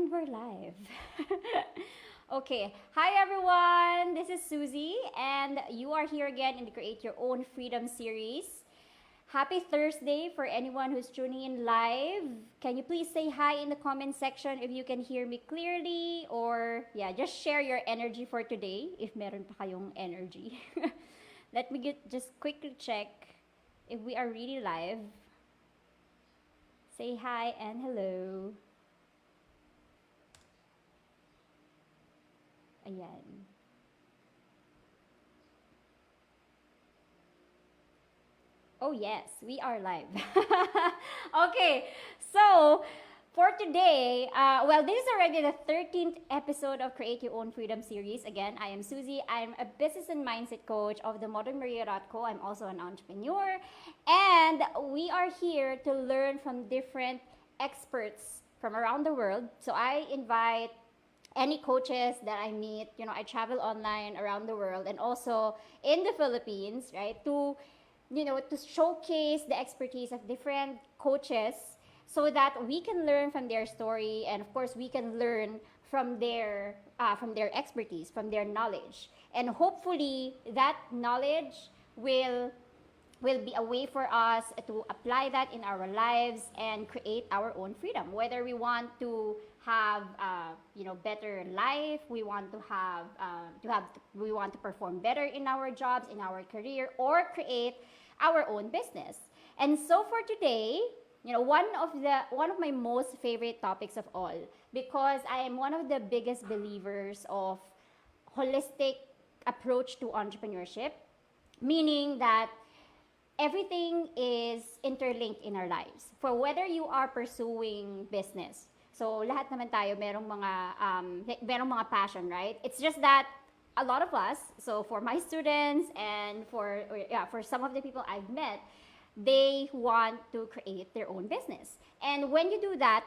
And we're live. Okay, hi everyone. This is Susie, and you are here again in the Create Your Own Freedom series. Happy Thursday for anyone who's tuning in live. Can you please say hi in the comment section if you can hear me clearly? Or, yeah, just share your energy for today if meron pa kayong energy. Let me just quickly check if we are really live. Say hi and hello. Ayan. Oh yes, we are live. Okay, so for today, well, this is already the 13th episode of Create Your Own Freedom series. Again, I am Susie. I'm a business and mindset coach of the 𝒓𝒆𝒂𝒕𝒆 I'm also an entrepreneur. And we are here to learn from different experts from around the world. So I invite any coaches that I meet. I travel online around the world and also in the Philippines, right? To showcase the expertise of different coaches so that we can learn from their story, and of course we can learn from their expertise, from their knowledge, and hopefully that knowledge will be a way for us to apply that in our lives and create our own freedom. Whether we want to have better life, we want we want to perform better in our jobs, in our career, or create our own business. And so for today, one of my most favorite topics of all, because I am one of the biggest believers of holistic approach to entrepreneurship, meaning that everything is interlinked in our lives. For whether you are pursuing business, so lahat naman tayo merong mga passion, right? It's just that a lot of us, so for my students and for some of the people I've met, they want to create their own business. And when you do that,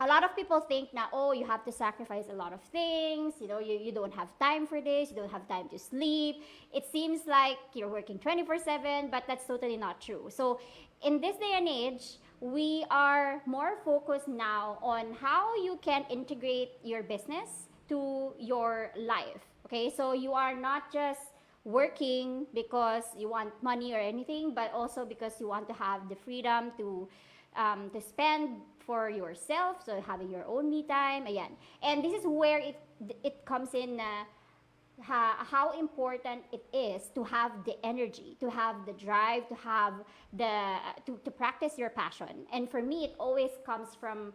a lot of people think na, oh, you have to sacrifice a lot of things, you don't have time for this, you don't have time to sleep. It seems like you're working 24/7, but that's totally not true. So in this day and age, we are more focused now on how you can integrate your business to your life. Okay, so you are not just working because you want money or anything, but also because you want to have the freedom to spend for yourself, so having your own me time, ayan. And this is where it comes in how important it is to have the energy, to have the drive, to have to practice your passion. And for me, it always comes from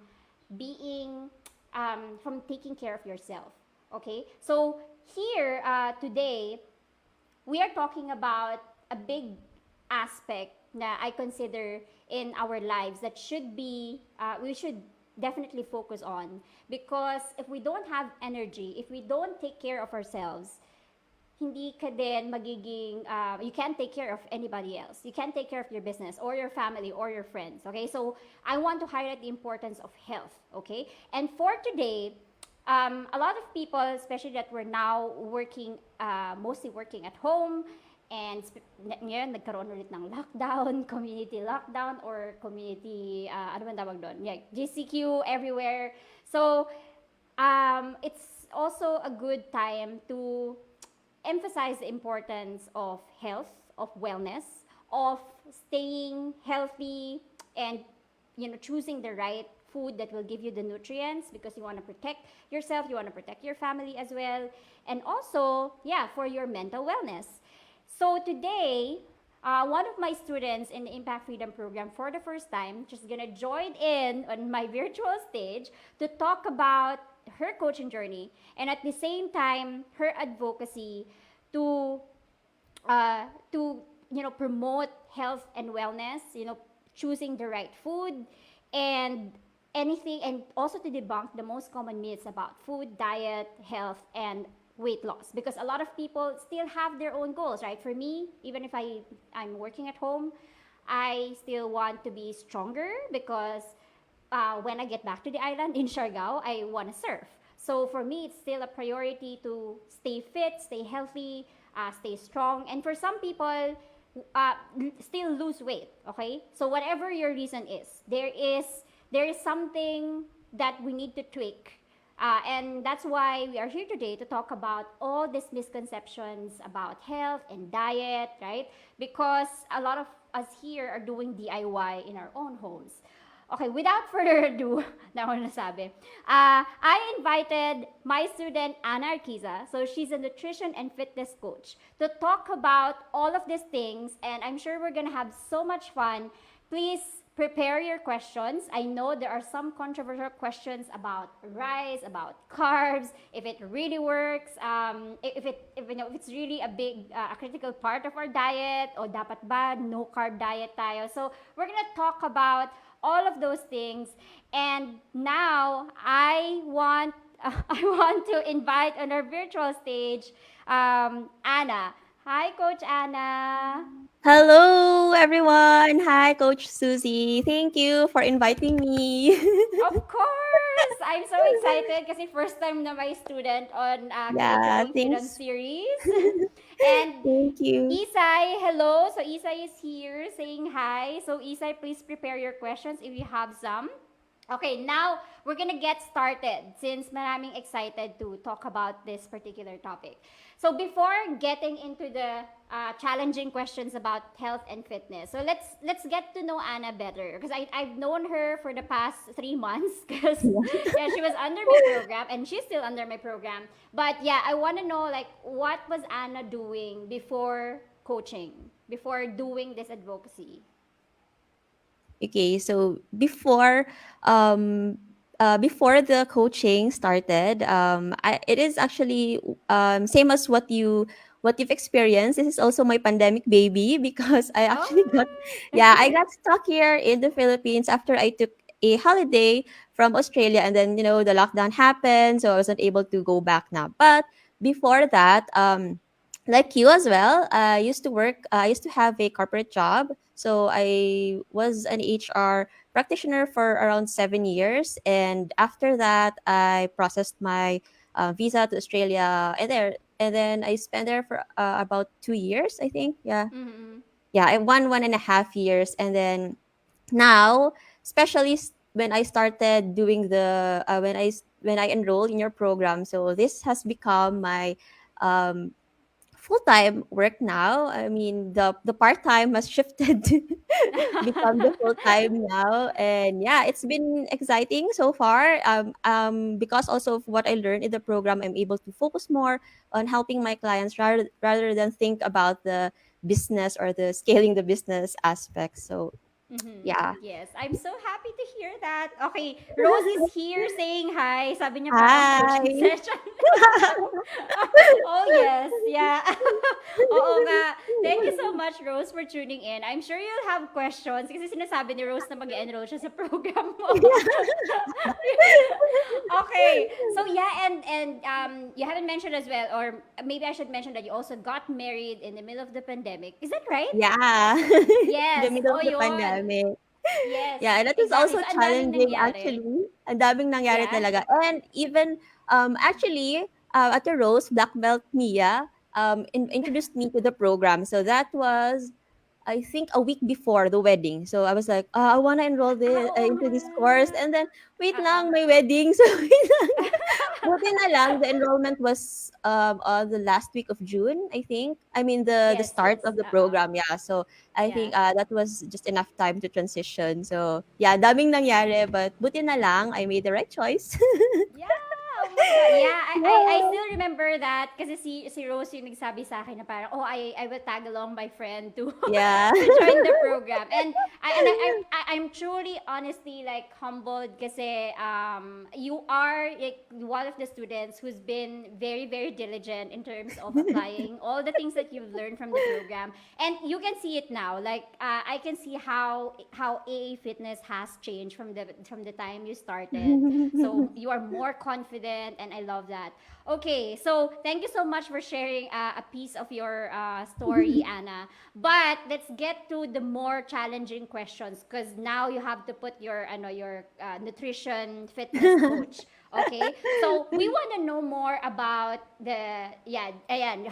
from taking care of yourself. Okay, so here today we are talking about a big aspect that I consider in our lives that we should definitely focus on. Because if we don't have energy, if we don't take care of ourselves, hindi ka din you can't take care of anybody else. You can't take care of your business or your family or your friends. Okay, so I want to highlight the importance of health. Okay, and for today, a lot of people, especially that we're now working, mostly working at home, and ngayon nagkaroon ulit ng lockdown, community lockdown, or community, ano man tawag doon? Yeah, GCQ everywhere. So, it's also a good time to emphasize the importance of health, of wellness, of staying healthy, and choosing the right food that will give you the nutrients, because you want to protect yourself, you want to protect your family as well, and also, yeah, for your mental wellness. So today, one of my students in the Impact Freedom program for the first time, she's gonna join in on my virtual stage to talk about her coaching journey, and at the same time her advocacy to promote health and wellness, choosing the right food and anything, and also to debunk the most common myths about food, diet, health, and weight loss. Because a lot of people still have their own goals, right? For me, even if I'm working at home, I still want to be stronger, because when I get back to the island in Siargao, I want to surf. So for me, it's still a priority to stay fit, stay healthy, stay strong. And for some people, still lose weight, okay? So whatever your reason is, there is something that we need to tweak And that's why we are here today to talk about all these misconceptions about health and diet, right? Because a lot of us here are doing DIY in our own homes. Okay, without further ado, na ako nasabi. I invited my student Ana Arquiza, so she's a nutrition and fitness coach, to talk about all of these things, and I'm sure we're gonna have so much fun. Please prepare your questions. I know there are some controversial questions about rice, about carbs, if it really works, if you know, if it's really a big, a critical part of our diet, o dapat ba no carb diet tayo. So we're gonna talk about all of those things. And now I want to invite on our virtual stage Anna. Hi, Coach Anna. Hello, everyone. Hi, Coach Susie. Thank you for inviting me. Of course! I'm so excited kasi first time na my student on Create Your Yeah, Own Freedom thanks. series. And Thank you. Isai, hello. So Isai is here saying hi. So Isai, please prepare your questions if you have some. Okay, now we're gonna get started since maraming excited to talk about this particular topic. So before getting into the challenging questions about health and fitness, so let's get to know Anna better because I've known her for the past 3 months because yeah, she was under my program and she's still under my program. But yeah, I want to know like what was Anna doing before coaching, before doing this advocacy. Okay, so before the coaching started, it is actually same as what you've experienced. This is also my pandemic baby because I actually got Oh. I got stuck here in the Philippines after I took a holiday from Australia, and then the lockdown happened, so I wasn't able to go back now. But before that, like you as well, I used to work. I used to have a corporate job, so I was an HR practitioner for around 7 years, and after that, I processed my visa to Australia, and then I spent there for about 2 years, I think. Yeah, Mm-hmm. yeah, I 1.5 years, and then now, especially when I started doing when I enrolled in your program, so this has become my um, full-time work now. I mean, the part-time has shifted to become the full-time now. And yeah, it's been exciting so far. Because also of what I learned in the program, I'm able to focus more on helping my clients rather than think about the business or the scaling the business aspect. So Mm-hmm. yeah. Yes, I'm so happy to hear that. Okay, Rose is here saying hi. Sabi niya parang coaching Hi. session lang to. Oh, yes. Yeah. Oo nga. Thank you so much, Rose, for tuning in. I'm sure you'll have questions kasi sinasabi ni Rose na mag-enroll siya sa program mo. Okay. So yeah, and you haven't mentioned as well, or maybe I should mention that you also got married in the middle of the pandemic. Is that right? Yeah. The Yes. middle Oh, of the yun. pandemic. Yes, Yeah, that is exactly. also So, ang daming challenging nangyari. actually. Ang daming nangyari Yeah? talaga. And even actually Ate Rose, Black Belt Mia, introduced me to the program. So that was I think a week before the wedding. So I was like, I want to enroll Oo into nga. this course. And then, wait Oo. lang, my wedding. So wait lang. Buti na lang, the enrollment was on the last week of June, I think. I mean, the Yes, start yes. of the Oo. program, yeah. So I Yeah. think that was just enough time to transition. So yeah, daming nangyari, but buti na lang, I made the right choice. Yeah, oh my God. Yeah, I Yeah. still remember that kasi si Rose yung nagsabi sa akin na parang, oh, I will tag along my friend to Yeah. to join the program. And I'm truly, honestly, like, humbled kasi you are like one of the students who's been very, very diligent in terms of applying all the things that you've learned from the program. And you can see it now. Like, I can see how AA Fitness has changed from the time you started. So you are more confident, and I love that. Okay, so thank you so much for sharing a piece of your story, Anna. But let's get to the more challenging questions because now you have to put your nutrition fitness coach. Okay, so we want to know more about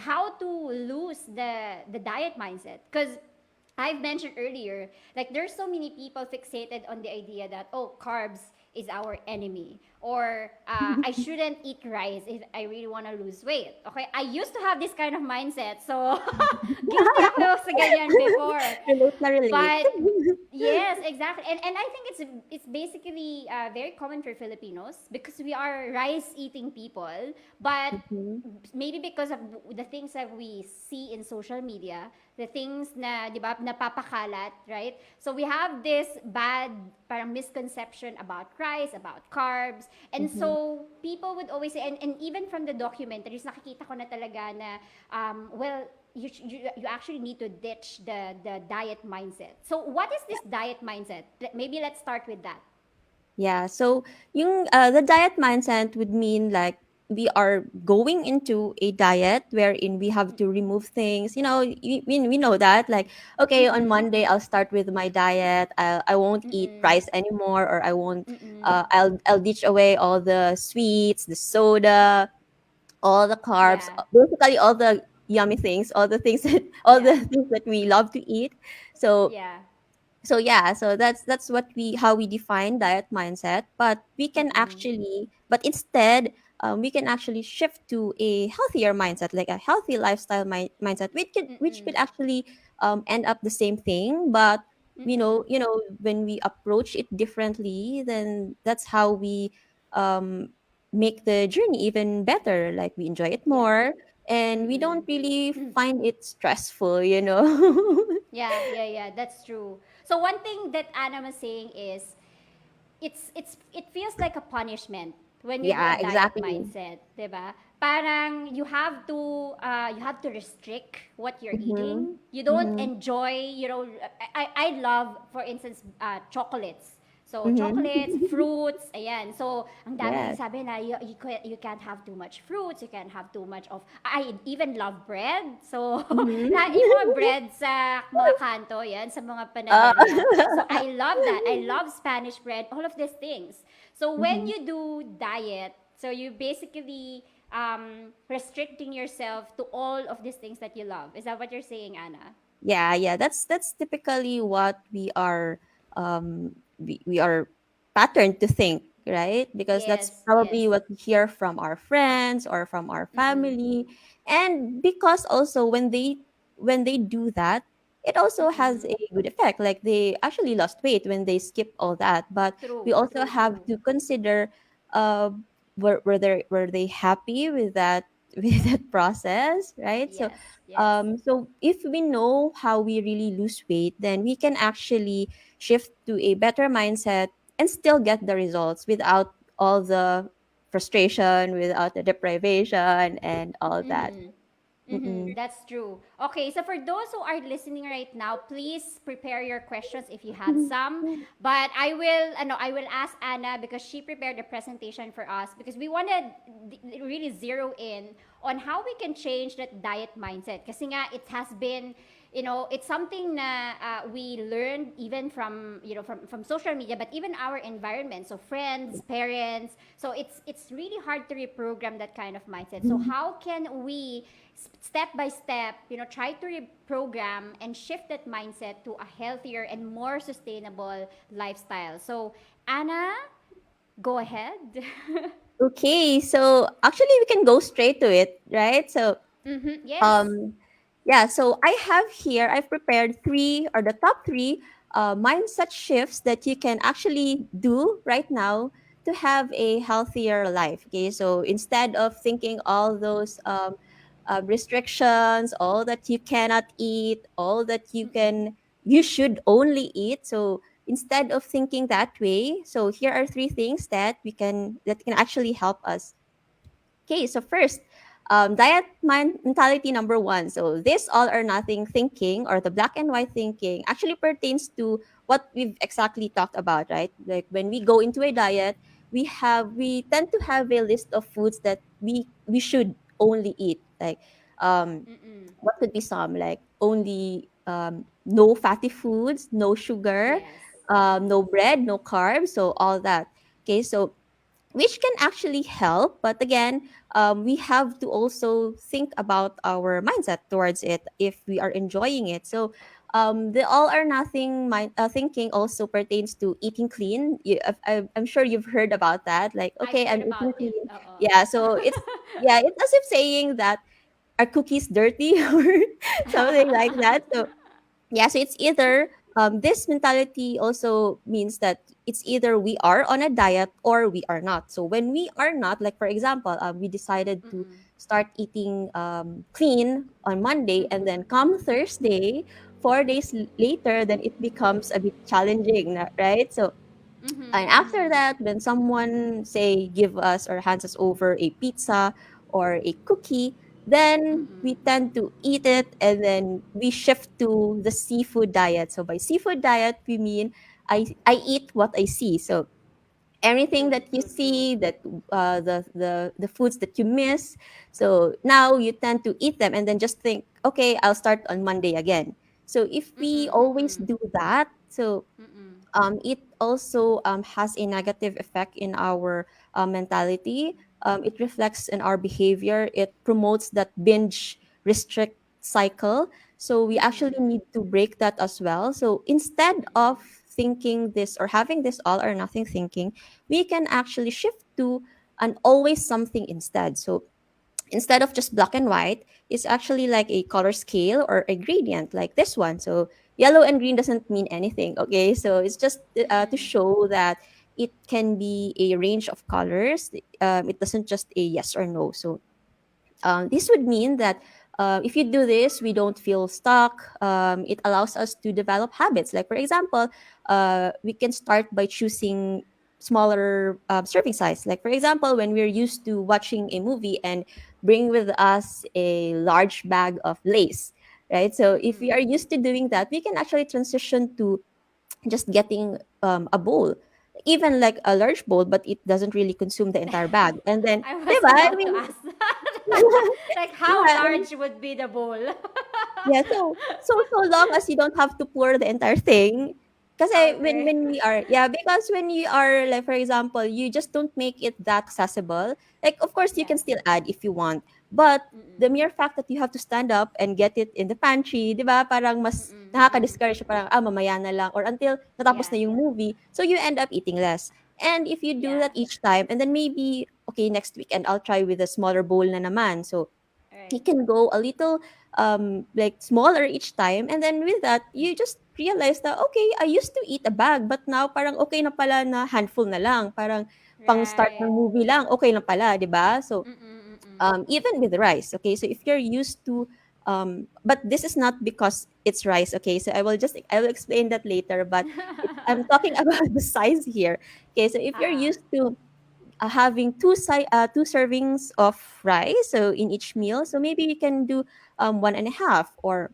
how to lose the diet mindset because I've mentioned earlier, like there's so many people fixated on the idea that, oh, carbs is our enemy, or I shouldn't eat rice if I really want to lose weight. Okay, I used to have this kind of mindset, so guilty ako sa ganyan before. Relate na relate. But yes, exactly. And I think it's basically very common for Filipinos because we are rice eating people, but Mhm. maybe because of the things that we see in social media, the things na, di ba, napapakalat, right? So we have this bad parang misconception about rice, about carbs. And Mhm. so people would always say, and even from the documentaries, nakikita ko na talaga na, well, you actually need to ditch the diet mindset. So what is this diet mindset? Maybe let's start with that. Yeah, so yung the diet mindset would mean like we are going into a diet wherein we have to remove things. You know, we know that like okay, on Mm-mm. Monday I'll start with my diet. I won't eat Mm-mm. rice anymore, or I won't. Mm-mm. I'll ditch away all the sweets, the soda, all the carbs, Yeah. basically all the yummy things, all the things that all the Yeah. things that we love to eat. So Yeah. yeah, so that's what we how we define diet mindset, but we can Mm-mm. actually but instead we can actually shift to a healthier mindset, like a healthy lifestyle mindset, which could Mm-mm. actually end up the same thing, but Mm-mm. when we approach it differently, then that's how we um make the journey even better, like we enjoy it Yeah. more, and we don't Mm-mm. really find it stressful. Yeah, yeah, yeah, that's true. So one thing that Anna was saying is it feels like a punishment when you do a Yeah, diet exactly. mindset, 'di ba? Parang you have to restrict what you're Mhm. eating. You don't Mhm. enjoy, I love for instance chocolates. So Mhm. chocolates, fruits, ayan. So ang dami Yes. nagsasabi na you can't have too much fruits, you can't have too much of I even love bread. So Mhm. yung mga bread sa mga kanto, yan, sa mga Ah. panaderia. So I love that. I love Spanish bread, all of these things. So when Mhm. you do diet, so you basically restricting yourself to all of these things that you love. Is that what you're saying, Anna? Yeah, yeah. That's typically what we are patterned to think, right? Because that's Yes, yes. probably what we hear from our friends or from our Mm-mm. family. And because also when they do that, it also has Mm-mm. a good effect. Like they actually lost weight when they skip all that. But we True, also true, have true. to consider uh were they happy with that with that process, right? So Yes, yes. so if we know how we really lose weight, then we can actually shift to a better mindset and still get the results without all the frustration, without the deprivation and all that. Mm-hmm. Mm-hmm, Mm-mm. that's true. Okay, so for those who are listening right now, please prepare your questions if you have some. But I will ask Anna because she prepared a presentation for us because we want to really zero in on how we can change that diet mindset. Kasi nga, it has been, it's something na we learned even from, from social media, but even our environment. So friends, parents. So it's really hard to reprogram that kind of mindset. So how can we step by step, try to reprogram and shift that mindset to a healthier and more sustainable lifestyle. So, Anna, go ahead. Okay, so actually we can go straight to it, right? So Mm-hmm. Yes. um yeah, so I've prepared three, or the top three mindset shifts that you can actually do right now to have a healthier life. Okay, so instead of thinking all those restrictions, all that you cannot eat, all that Mm-mm. you should only eat. So instead of thinking that way, so here are three things that can actually help us. Okay, so first, diet mentality number one. So this all or nothing thinking, or the black and white thinking, actually pertains to what we've exactly talked about, right? Like when we go into a diet, we tend to have a list of foods that we should only eat. Like Mm-mm. what could be some, like only no fatty foods, no sugar, Yes. no Mm-mm. bread, no carbs, so all that. Okay, so which can actually help, but again, we have to also think about our mindset towards it if we are enjoying it. So the all or nothing thinking also pertains to eating clean. I'm sure you've heard about that. Like, I've okay, heard I'm eating about it. clean. Yeah, so it's as if saying that are cookies dirty or something like that. So yeah, so it's either this mentality also means that it's either we are on a diet or we are not. So when we are not, like for example, we decided to Mm-mm. start eating clean on Monday, and then come Thursday, 4 days later, then it becomes a bit challenging, right? So and after Mm-hmm. that, when someone say give us or hands us over a pizza or a cookie, then we Mm-mm. tend to eat it, and then we shift to the seafood diet. So by seafood diet, we mean I eat what I see. So anything True, that you true, true. see, that the foods that you miss, so now you tend to eat them and then just think, okay, I'll start on Monday again. So if we Mm-mm. always Mm-mm. do that, so Mm-mm. it also has a negative effect in our mentality. It reflects in our behavior. It promotes that binge restrict cycle. So we actually Mm-mm. need to break that as well. So instead of thinking this or having this all or nothing thinking, we can actually shift to an always something instead. So instead of just black and white, it's actually like a color scale or a gradient like this one. So yellow and green doesn't mean anything. Okay, so it's just to Mm-mm. show that it can be a range of colors. It doesn't just a yes or no. So this would mean that if you do this, we don't feel stuck. It allows us to develop habits. Like, for example, we can start by choosing smaller serving size. Like, for example, when we're used to watching a movie and bring with us a large bag of lace, right? So, if we are Mm-mm. used to doing that, we can actually transition to just getting a bowl, even like a large bowl, but it doesn't really consume the entire bag. And then, I was diba? I about to mean, ask that. Like, how yeah, large would be the bowl? yeah, so long as you don't have to pour the entire thing. Kasi Okay. because when you are like, for example, you just don't make it that accessible. Like, of course, you can Yes. still add if you want, but the Mm-mm. mere fact that you have to stand up and get it in the pantry, 'di ba? Parang mas Mm-mm. Mm-mm. nakaka-discourage, parang mamaya na lang, or until natapos Yeah. na yung movie. So you end up eating less. And if you do Yeah. that each time, and then maybe okay, next weekend I'll try with a smaller bowl na naman. So Right. you can go a little like smaller each time, and then with that you just realize that okay, I used to eat a bag, but now parang okay na pala na handful na lang, parang pang start ng Right. movie lang okay na pala, 'di ba? So Mm-mm. Mm-mm. even with rice, okay, so if you're used to but this is not because it's rice, okay, so I will explain that later, but I'm talking about the size here. Okay, so if you're Ah. used to having two servings of rice so in each meal, so maybe you can do one and a half, or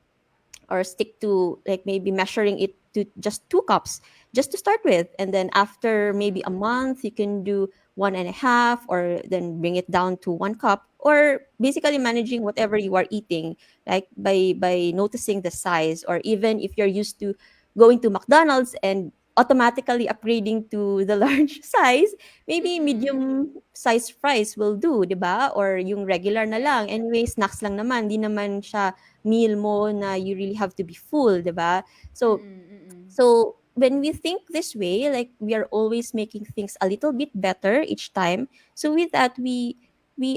stick to like maybe measuring it to just 2 cups just to start with, and then after maybe a Mm-mm. month you can do one and a half, or then bring it down to 1 cup, or basically managing whatever you are eating, like by noticing the size, or even if you're used to going to McDonald's and automatically upgrading to the large size, maybe Mm-mm. medium size fries will do, 'di ba? Or yung regular na Right. lang, anyway snacks lang naman, di naman siya meal mo na you really have to be full, 'di ba? So Mm-mm. Mm-mm. so when we think this way, like we are always making things a little bit better each time. So with that, we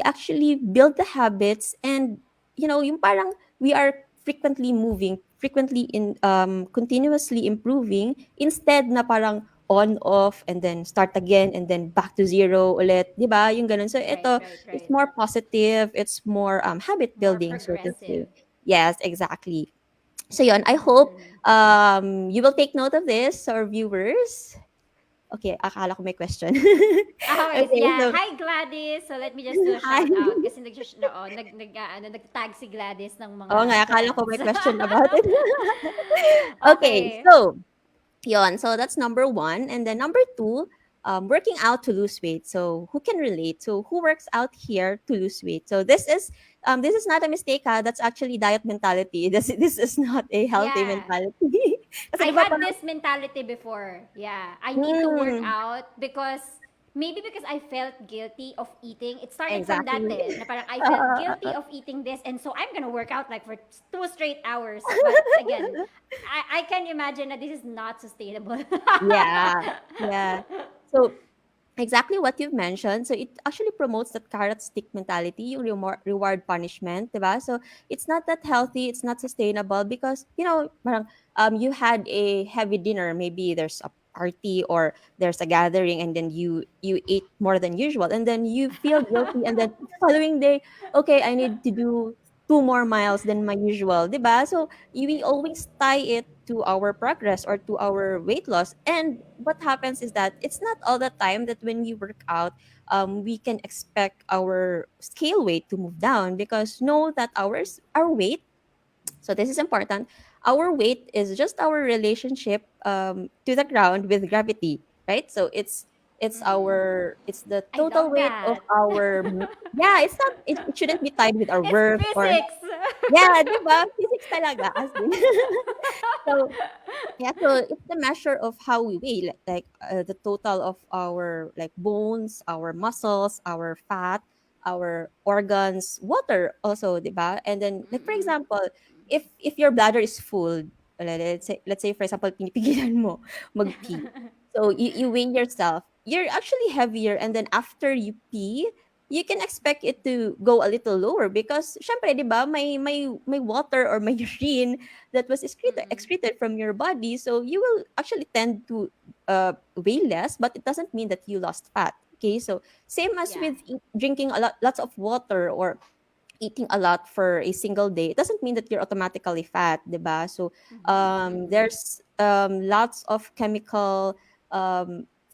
actually build the habits, and yung parang we are frequently moving, frequently in continuously improving, instead na parang on off and then start again and then back to zero ulit, 'di ba? Yung ganun. So Right, ito, right, it's right. more positive, it's more habit More building, so to progressive. say. Yes, exactly. So yun, I Mm-mm. hope Mm-mm. you will take note of this, our viewers. Okay, akala ko may question. Okay, Okay, yeah. so Hi Gladys. So let me just do a hi. shout out kasi nag-tag si Gladys ng Oo mga nga, akala ko trends. may question about it. Okay, Okay. so yon, so that's number one. And then number two, working out to lose weight. So who can relate? So who works out here to lose weight? So this is not a mistake, ha? That's actually diet mentality. This is not a healthy Yeah. mentality. Kasi I di ba had parang, this mentality before. Yeah. I need to work hmm, out because maybe because I felt guilty of eating. It started from that Exactly. day. Na parang I felt guilty of eating this, and so I'm gonna work out like for 2 straight hours. But again, I can imagine that this is not sustainable. Yeah. Yeah. So exactly what you've mentioned. So it actually promotes that carrot stick mentality, yung reward punishment, diba? So it's not that healthy, it's not sustainable because, parang, you had a heavy dinner, maybe there's a party or there's a gathering and then you ate more than usual and then you feel guilty and then following day, okay, I need to do 2 more miles than my usual, diba? So we always tie it to our progress or to our weight loss. And what happens is that it's not all the time that when we work out, we can expect our scale weight to move down because know that our weight, so this is important. Our weight is just our relationship to the ground with gravity, right? So it's the I total love weight of that. our yeah. It's not it shouldn't be tied with our It's worth or physics. yeah, di ba? Physics talaga as in. So yeah, so it's the measure of how we weigh, the total of our like bones, our muscles, our fat, our organs, water also, diba? And then, like for example, if your bladder is full, let's say for example, pinipigilan mo magpee. So you weigh yourself, you're actually heavier, and then after you pee, you can expect it to go a little lower because syempre, 'di ba, may water or may urine that was excreted from your body. So you will actually tend to weigh less, but it doesn't mean that you lost fat. Okay, so same as Yeah. with drinking lots of water or eating a lot for a single day, it doesn't mean that you're automatically fat, diba? So there's lots of chemical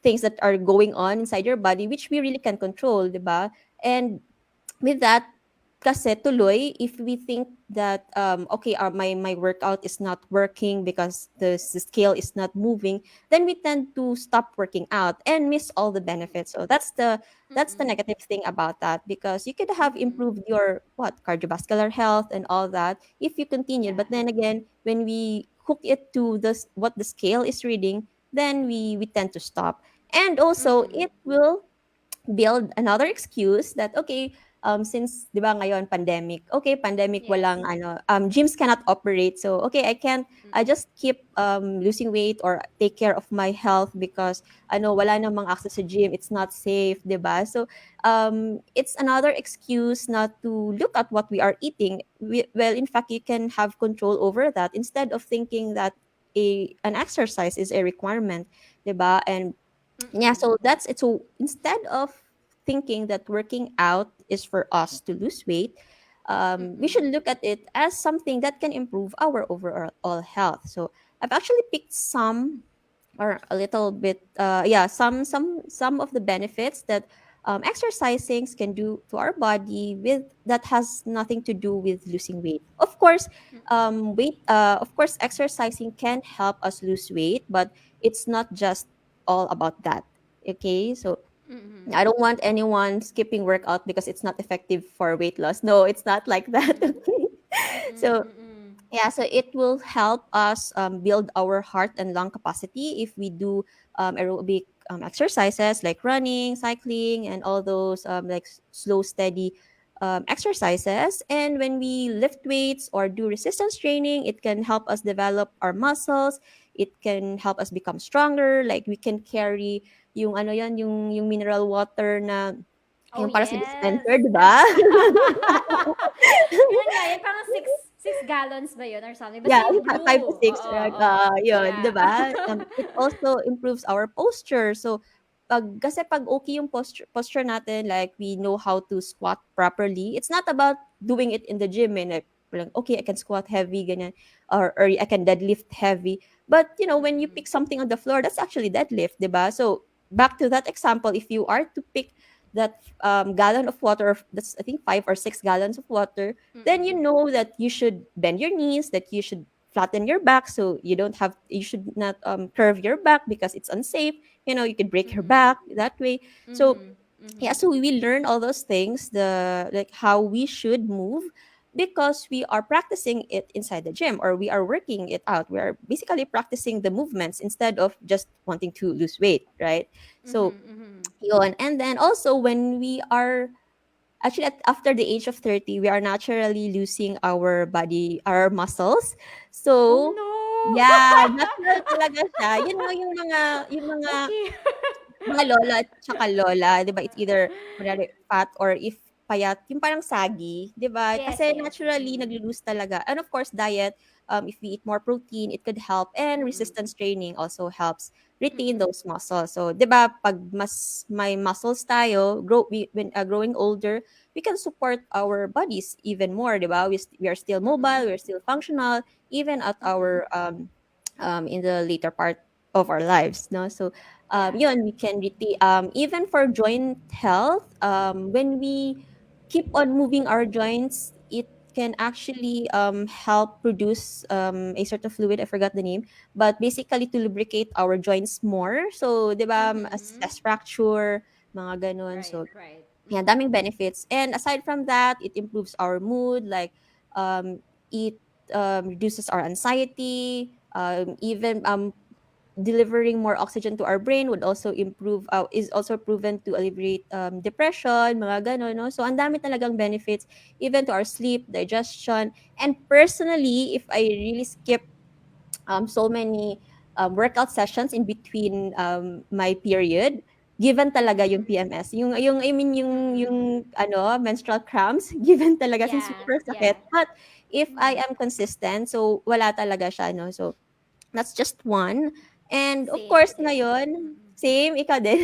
things that are going on inside your body which we really can control, diba? And with that, kasi tuloy, if we think that, okay, my workout is not working because the scale is not moving, then we tend to stop working out and miss all the benefits. So that's the negative thing about that because you could have improved your cardiovascular health and all that if you continued. Yeah. But then again, when we hook it to what the scale is reading, then we tend to stop. And also, it will build another excuse that okay, since 'di ba ngayon pandemic, okay, pandemic Yes. walang ano, gyms cannot operate, so okay, I just keep losing weight or take care of my health because ano wala namang access sa gym, it's not safe, 'di ba? So it's another excuse not to look at what we are eating. Well, in fact, you can have control over that instead of thinking that an exercise is a requirement, 'di ba? And yeah, so that's it. So instead of thinking that working out is for us to lose weight, we should look at it as something that can improve our overall health. So I've actually picked some or a little bit, yeah, some of the benefits that exercising can do to our body with that has nothing to do with losing weight. Of course, of course, exercising can help us lose weight, but it's not just all about that. Okay, so I don't want anyone skipping workout because it's not effective for weight loss. No, it's not like that. Okay, so yeah, so it will help us build our heart and lung capacity if we do aerobic exercises like running, cycling, and all those like slow, steady exercises. And when we lift weights or do resistance training, it can help us develop our muscles. It can help us become stronger. Like we can carry yung ano yan, yung mineral water na Oh, yung para sa yes. dispenser, di ba? Ilan nga yun? Parang six gallons ba yun or something? Basta Yeah, yung 5 to blue. 6, Oo, right? oo. Yun, 'di Yeah. ba? It also improves our posture. So, kasi pag okay yung posture natin, like we know how to squat properly, it's not about doing it in the gym and like, okay, I can squat heavy, ganyan, or I can deadlift heavy. But, when you pick something on the floor, that's actually deadlift, 'di ba? So, back to that example, if you are to pick that gallon of water, that's I think 5 or 6 gallons of water, then you know that you should bend your knees, that you should flatten your back so you should not curve your back because it's unsafe. You could break your back that way. So yeah, so we will learn all those things, the like how we should move because we are practicing it inside the gym or we are working it out. We are basically practicing the movements instead of just wanting to lose weight, right? So Yun. And then also when we are actually after the age of 30, we are naturally losing our body, our muscles. Oh So, yeah, no. natural talaga siya. Yung mga Okay. mga lola at tsaka lola, 'di ba, it's either kunwari fat or if payat, yung parang saggy, 'di ba? Yes, Kasi yes. naturally Mm. naglo-lose talaga. And of course, diet, if we eat more protein, it could help. And Mm-mm. resistance training also helps retain Mm-mm. those muscles. So, 'di ba, pag mas may muscles tayo, when growing older, we can support our bodies even more, 'di ba? We are still mobile, Mm-mm. we're still functional, even at Mm-mm. our in the later part of our lives, no? So, Yeah. yun, we can even for joint health, when we keep on moving our joints, it can actually help produce a sort of fluid. I forgot the name, but basically to lubricate our joints more. So, di ba, Mm-hmm. less fracture, mga ganun. Right, So, right. yeah, Mm-mm. daming benefits. And aside from that, it improves our mood. Like, it reduces our anxiety. Even delivering more oxygen to our brain would also improve is also proven to alleviate depression, mga gano'n, no? So ang dami talagang benefits even to our sleep, digestion, and personally, if I really skip so many workout sessions in between my period, given talaga yung Mm-mm. PMS. Yung I mean Mm-mm. yung ano, menstrual cramps, given talaga since Yeah, super yeah. sakit. But if I Mm. am consistent, so wala talaga siya, no? So that's just one. And of Same, course same. ngayon, Mm-mm. same, ikaw din.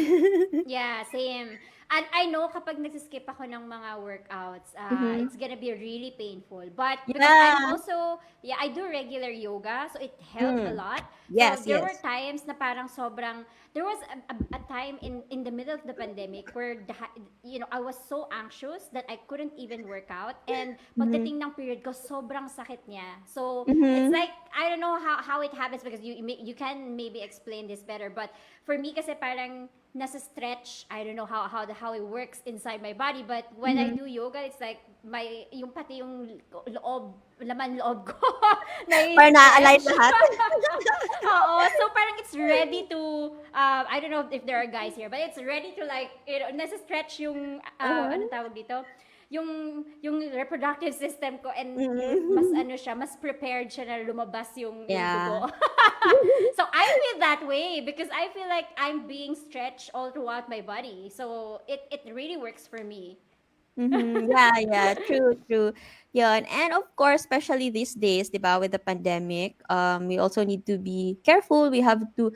Yeah, same. And I know kapag nagsiskip ako ng mga workouts, Mhm. it's gonna be really painful. But because I'm Yeah. also, yeah, I do regular yoga, so it helped a Mm. lot. So Yes, there were yes. times na parang sobrang, there was a time in the middle of the pandemic where, I was so anxious that I couldn't even work out. And Mhm. pagdating ng period ko, sobrang sakit niya. So it's Mhm. like, I don't know how it happens because you can maybe explain this better. But for me kasi parang nasa stretch. I don't know how it works inside my body, but when I Mhm. do yoga, it's like yung pati yung laman loob ko Parang naa-align na-stretch. lahat. Oo, so parang it's ready to I don't know if there are guys here, but it's ready to like, nasa stretch yung Uh-huh. anong tawag dito? Yung reproductive system ko, and mas Mm. ano siya, mas prepared siya na lumabas yung Yeah. dugo. So I feel that way because I feel like I'm being stretched all throughout my body. So it really works for me. Mhm. Yeah, yeah. True, true. Yun. And of course, especially these days, di ba, with the pandemic, we also need to be careful. We have to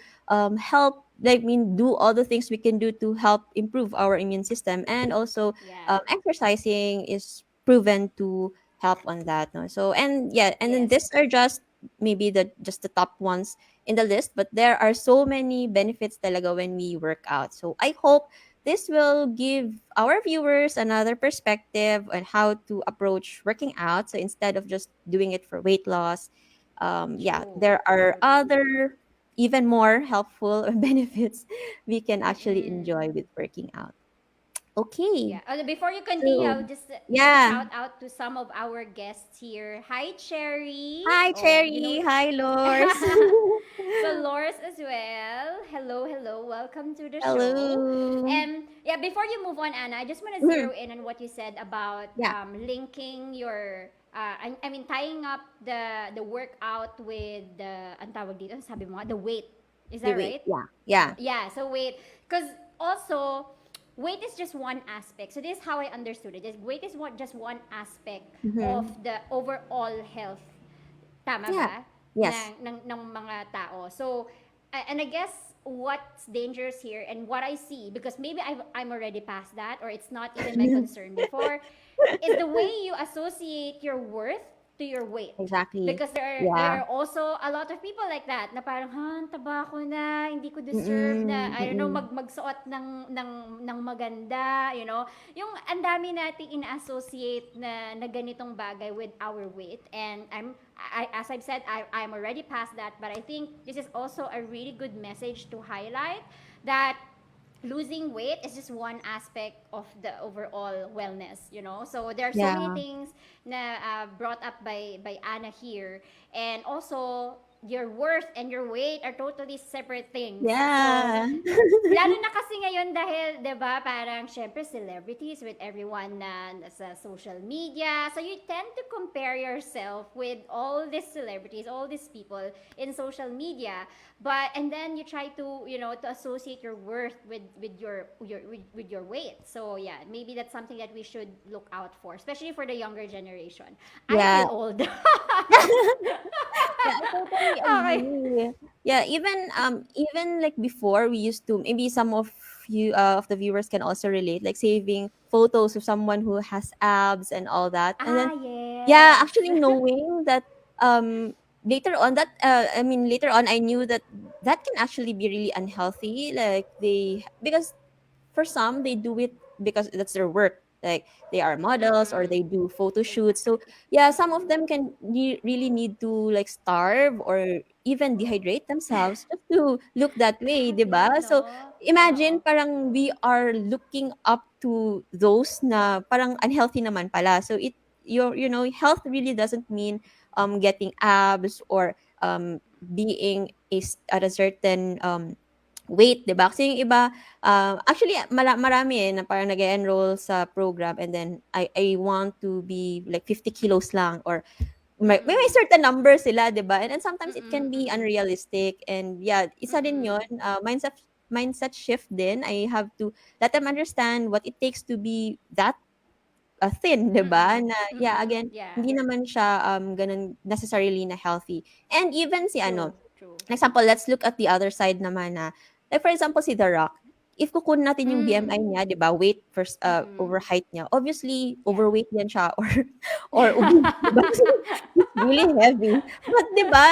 help, like, I mean, do all the things we can do to help improve our immune system. And also, Yeah. exercising is proven to help on that. No? So, and yeah, and then Yes. these are just maybe the top ones in the list, but there are so many benefits talaga when we work out. So I hope this will give our viewers another perspective on how to approach working out. So instead of just doing it for weight loss, yeah, True. there are Totally. other even more helpful benefits we can actually Mm-mm. enjoy with working out. Okay, Yeah. Before you continue, so I'll just give a yeah. shout out to some of our guests here. Hi, Cherry. Hi, Oh, you know. Cherry. Hi, Lors. So Loris as well. Hello, hello. Welcome to the show. Hello. And yeah, before you move on, Anna, I just want to Mhm. zero in on what you said about Yeah, linking your I mean tying up the workout with the ang tawag dito, sabi mo, the weight. Is the that weight. right? Yeah, yeah. Yeah, so weight. Because also, weight is just one aspect. So this is how I understood it. Weight is just one aspect of Mm-hmm. the overall health. Tama Yeah. ba? Yes. Ng mga tao. So, and I guess what's dangerous here and what I see, because maybe I'm already past that or it's not even my concern before, is the way you associate your worth to your weight. Exactly. Because there Yeah. are also a lot of people like that na parang, ha, taba ko na, hindi ko deserve na, Mm, I don't know, mm. magsuot ng maganda, you know. Yung ang dami nating ina-associate na ganitong bagay with our weight. And as I've said, I'm already past that, but I think this is also a really good message to highlight that losing weight is just one aspect of the overall wellness. So there are so many Yeah. things na brought up by Anna here, and also your worth and your weight are totally separate things. So, Yeah. lalo na kasi ngayon dahil, 'di ba, parang syempre celebrities with everyone na sa social media. So you tend to compare yourself with all these celebrities, all these people in social media. But and then you try to, to associate your worth with your weight. So yeah, maybe that's something that we should look out for, especially for the younger generation. I Yeah. feel old. Yeah, I totally Okay. agree. Yeah, even like before we used to, maybe some of you of the viewers can also relate, like saving photos of someone who has abs and all that. And then Ah, yeah, yes. actually knowing that um later on I knew that that can actually be really unhealthy, like they because for some they do it because that's their work, like they are models or Mm-mm. they do photo shoots. So Exactly. yeah, some of Mm-mm. them can really need to like starve or even dehydrate themselves just to look that way, Grabe, 'di ba? So no? Oo. imagine parang we are looking up to those na parang unhealthy naman pala. So health really doesn't mean getting abs or being at a certain weight, 'di ba? Kasi yung iba, actually marami na parang nag-e-enroll sa program and then I want to be like 50 kilos lang or may Mm-mm. certain number sila, 'di ba? And then sometimes it Mm-mm. can be Mm-mm. unrealistic and yeah, isa din Mm-mm. 'yun, mindset shift din. I have to let them understand what it takes to be that thin, 'di ba? Mm-mm. Na yeah, Mm-mm. again, Yeah. hindi naman siya gano'n necessarily na healthy. And even si True. ano, True. example, let's look at the other side naman na, like for example, si The Rock. If kukunin natin yung Mm. BMI niya, 'di ba, weight Mm-mm. over height niya, obviously Yeah. overweight yan siya or obese, 'di ba? Kasi he's really heavy. But 'di ba,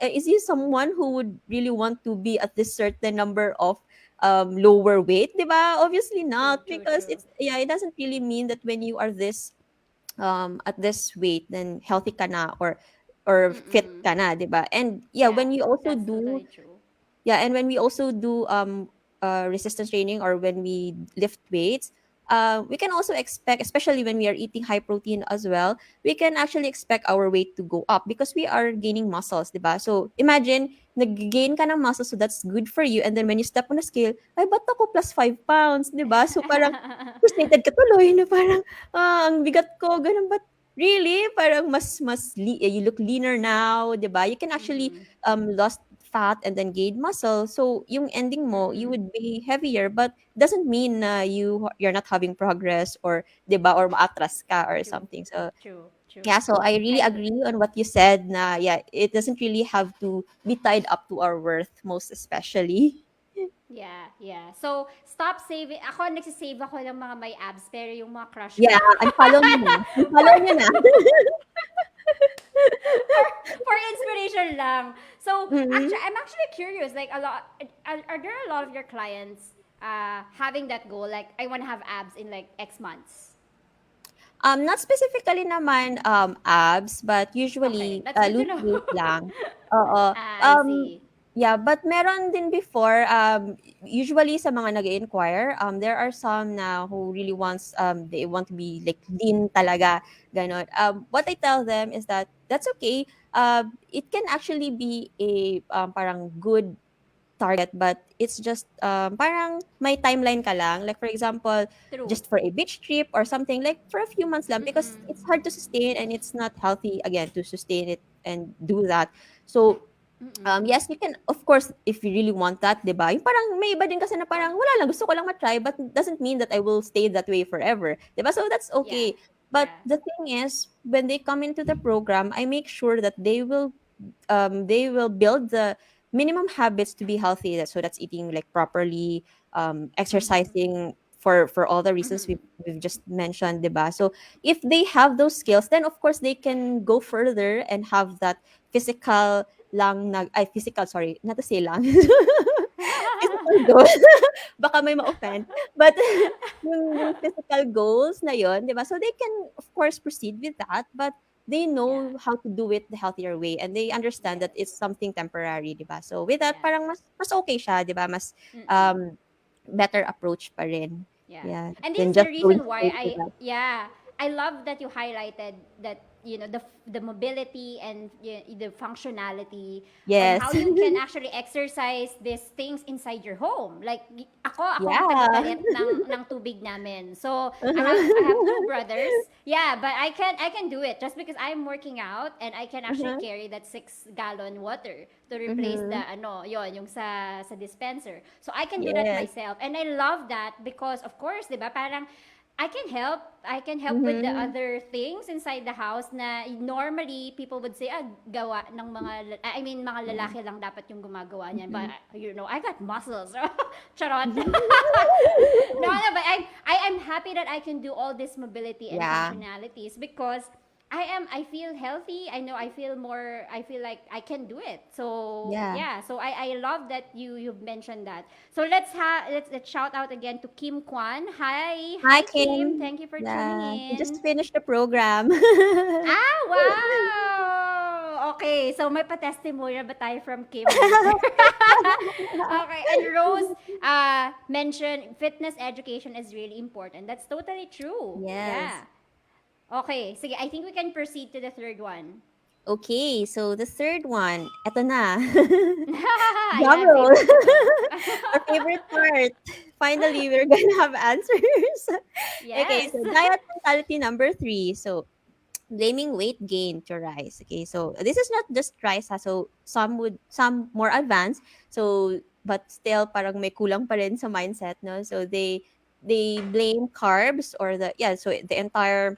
is he someone who would really want to be at this certain number of lower weight, 'di ba? Obviously True. not True. because True. it doesn't really mean that when you are this at this weight then healthy ka na or fit Mm-mm. ka na, 'di ba? And yeah, Yeah. when you also That's do totally true. yeah, and when we also do resistance training or when we lift weights, we can also expect, especially when we are eating high protein as well, we can actually expect our weight to go up because we are gaining muscles, 'di ba? So imagine nag-gain ka ng muscle, so that's good for you. And then when you step on a scale, ay, ba't ako plus 5 pounds, 'di ba? So parang frustrated ka tuloy True. na parang, ang bigat ko, ganun. But really, parang you look leaner now, 'di ba? You can actually Mm-mm. lost fat and then gain muscle. So yung ending mo, you Mm-mm. would be heavier, but doesn't mean na you're not having progress or 'di ba or maatras ka or True. something. So True. True. yeah, so I really And agree on what you said na yeah, it doesn't really have to be tied up to our worth most especially. yeah, yeah. So, stop saving. Ako, nagsisave ako ng mga may abs, pero yung mga crush ko, Yeah, unfollow niyo na. Unfollow niyo na. for, for inspiration lang. So, Mm. I'm actually curious, like, are there a lot of your clients having that goal? Like, I want to have abs in like X months. Not specifically naman, abs, but Okay, usually, that's good to lose know. weight lang. Oo. I see. Yeah, but meron din before, usually sa mga nag-i-inquire, there are some na who really they want to be like lean talaga, gano'n. What I tell them is that that's okay. It can actually be a parang good target, but it's just parang may timeline ka lang. Like for example, True. just for a beach trip or something, like for a few months lang because Mm-mm. it's hard to sustain and it's not healthy again to sustain it and do that. So Mm-mm. yes, you can, of course, if you really want that, 'di ba? Yung parang may iba din kasi na parang wala lang, gusto ko lang ma-try, but doesn't mean that I will stay that way forever, 'di ba? So that's Yeah. okay. But Yeah. the thing is, when they come into the program, I make sure that they will build the minimum habits to be healthy. So that's eating like properly, Mm-hmm. exercising for all the reasons Mm-hmm. we've just mentioned, 'di ba? So if they have those skills, then of course they can go further and have that physical physical, sorry, not to say lang. Physical goals, baka may ma-offend. But yung physical goals na yun, 'di ba? So they can of course proceed with that, but they Yeah. know how to do it the healthier way and they understand that it's Yes. something temporary, 'di ba? So with that, Yeah. parang mas okay siya, 'di ba? Mas Mm-mm. um better approach pa rin. Yeah. Yeah, And this than is the just going reason why straight to that. I love that you highlighted that the mobility and the functionality on how Yes. you can actually exercise these things inside your home. Like ako ang Yeah. tagagalit ng tubig namin. So I have Uh-huh. two brothers. Yeah, but I can do it just because I'm working out and I can actually Uh-huh. carry that 6 gallon water to replace the Mhm. yung sa dispenser. So I can do that Yes. myself. And I love that because of course, 'di ba? Parang I can help with the Mhm. other things inside the house na normally people would say gawa ng I mean mga Yeah. lalaki lang dapat yung gumagawa niyan, but Mhm. I got muscles. Charot. No, but I am happy that I can do all this mobility and Yeah. functionalities because I feel healthy. I feel like I can do it. So Yeah. yeah, so I love that you've mentioned that. So let's shout out again to Kim Kwan. Hi, Hi Kim. Kim. Thank you for tuning Yeah. We just in. finished the program. Ah, wow! Okay, so may pa-testimonial ba tayo from Kim later? Okay, and Rose mentioned fitness education is really important. That's totally true. Yes. Yeah. Okay, sige, I think we can proceed to the third one. Okay, so the third one, eto na. Drum Ayan, roll. favorite ko to. Our favorite part. Finally, we're gonna have answers. Okay, Yes. so diet mentality number 3. So blaming weight gain to rice. Okay, so this is not just rice ha. So some more advanced. So but still parang may kulang pa rin sa mindset, no? So they blame carbs or the entire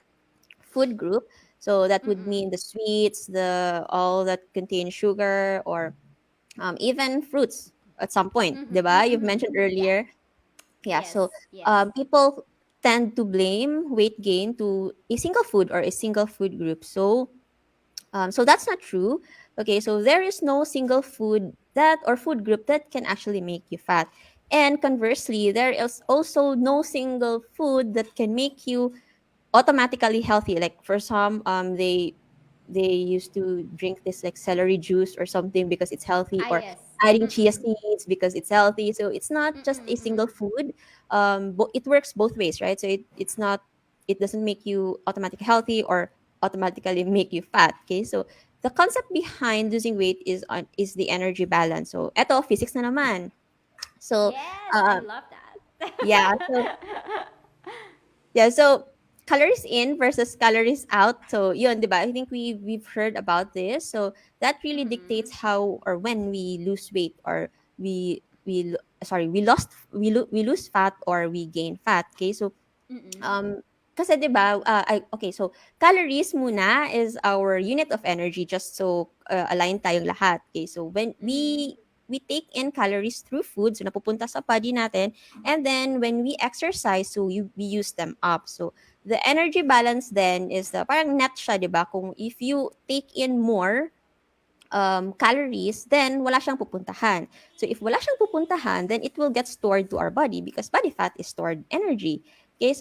food group. So that would Mm-mm. mean the sweets, the all that contain sugar, or even fruits at some point, Mm-hmm. 'di ba? You've Mm-hmm. mentioned Yeah. earlier. Yeah, Yes. so Yes. people tend to blame weight gain to a single food or a single food group. So that's not true. Okay, so there is no single food that or food group that can actually make you fat. And conversely, there is also no single food that can make you automatically healthy. Like for some, they used to drink this like celery juice or something because it's healthy, Ah, or yes. adding chia Mm-mm. seeds because it's healthy. So it's not just Mm-mm. a Mm-mm. single food. It works both ways, right? So it doesn't make you automatically healthy or automatically make you fat. Okay, so the concept behind losing weight is the energy balance. So eto physics na naman. So Yes, I uh, love that. yeah, so yeah, so calories in versus calories out. So yun, 'di ba? I think we've heard about this. So that really Mm-mm. dictates how or when we lose weight, or we lose fat or we gain fat. Okay? So Mm-mm. um kasi 'di ba, okay, so calories muna is our unit of energy, just so align tayong lahat. Okay? So when Mm-hmm. we take in calories through food, so napupunta sa body natin, and then when we exercise, so we use them up. So the energy balance then is the parang net siya, 'di ba? Kung if you take in more calories, then wala siyang pupuntahan. So if wala siyang pupuntahan, then it will get stored to our body because body fat is stored energy. Okay,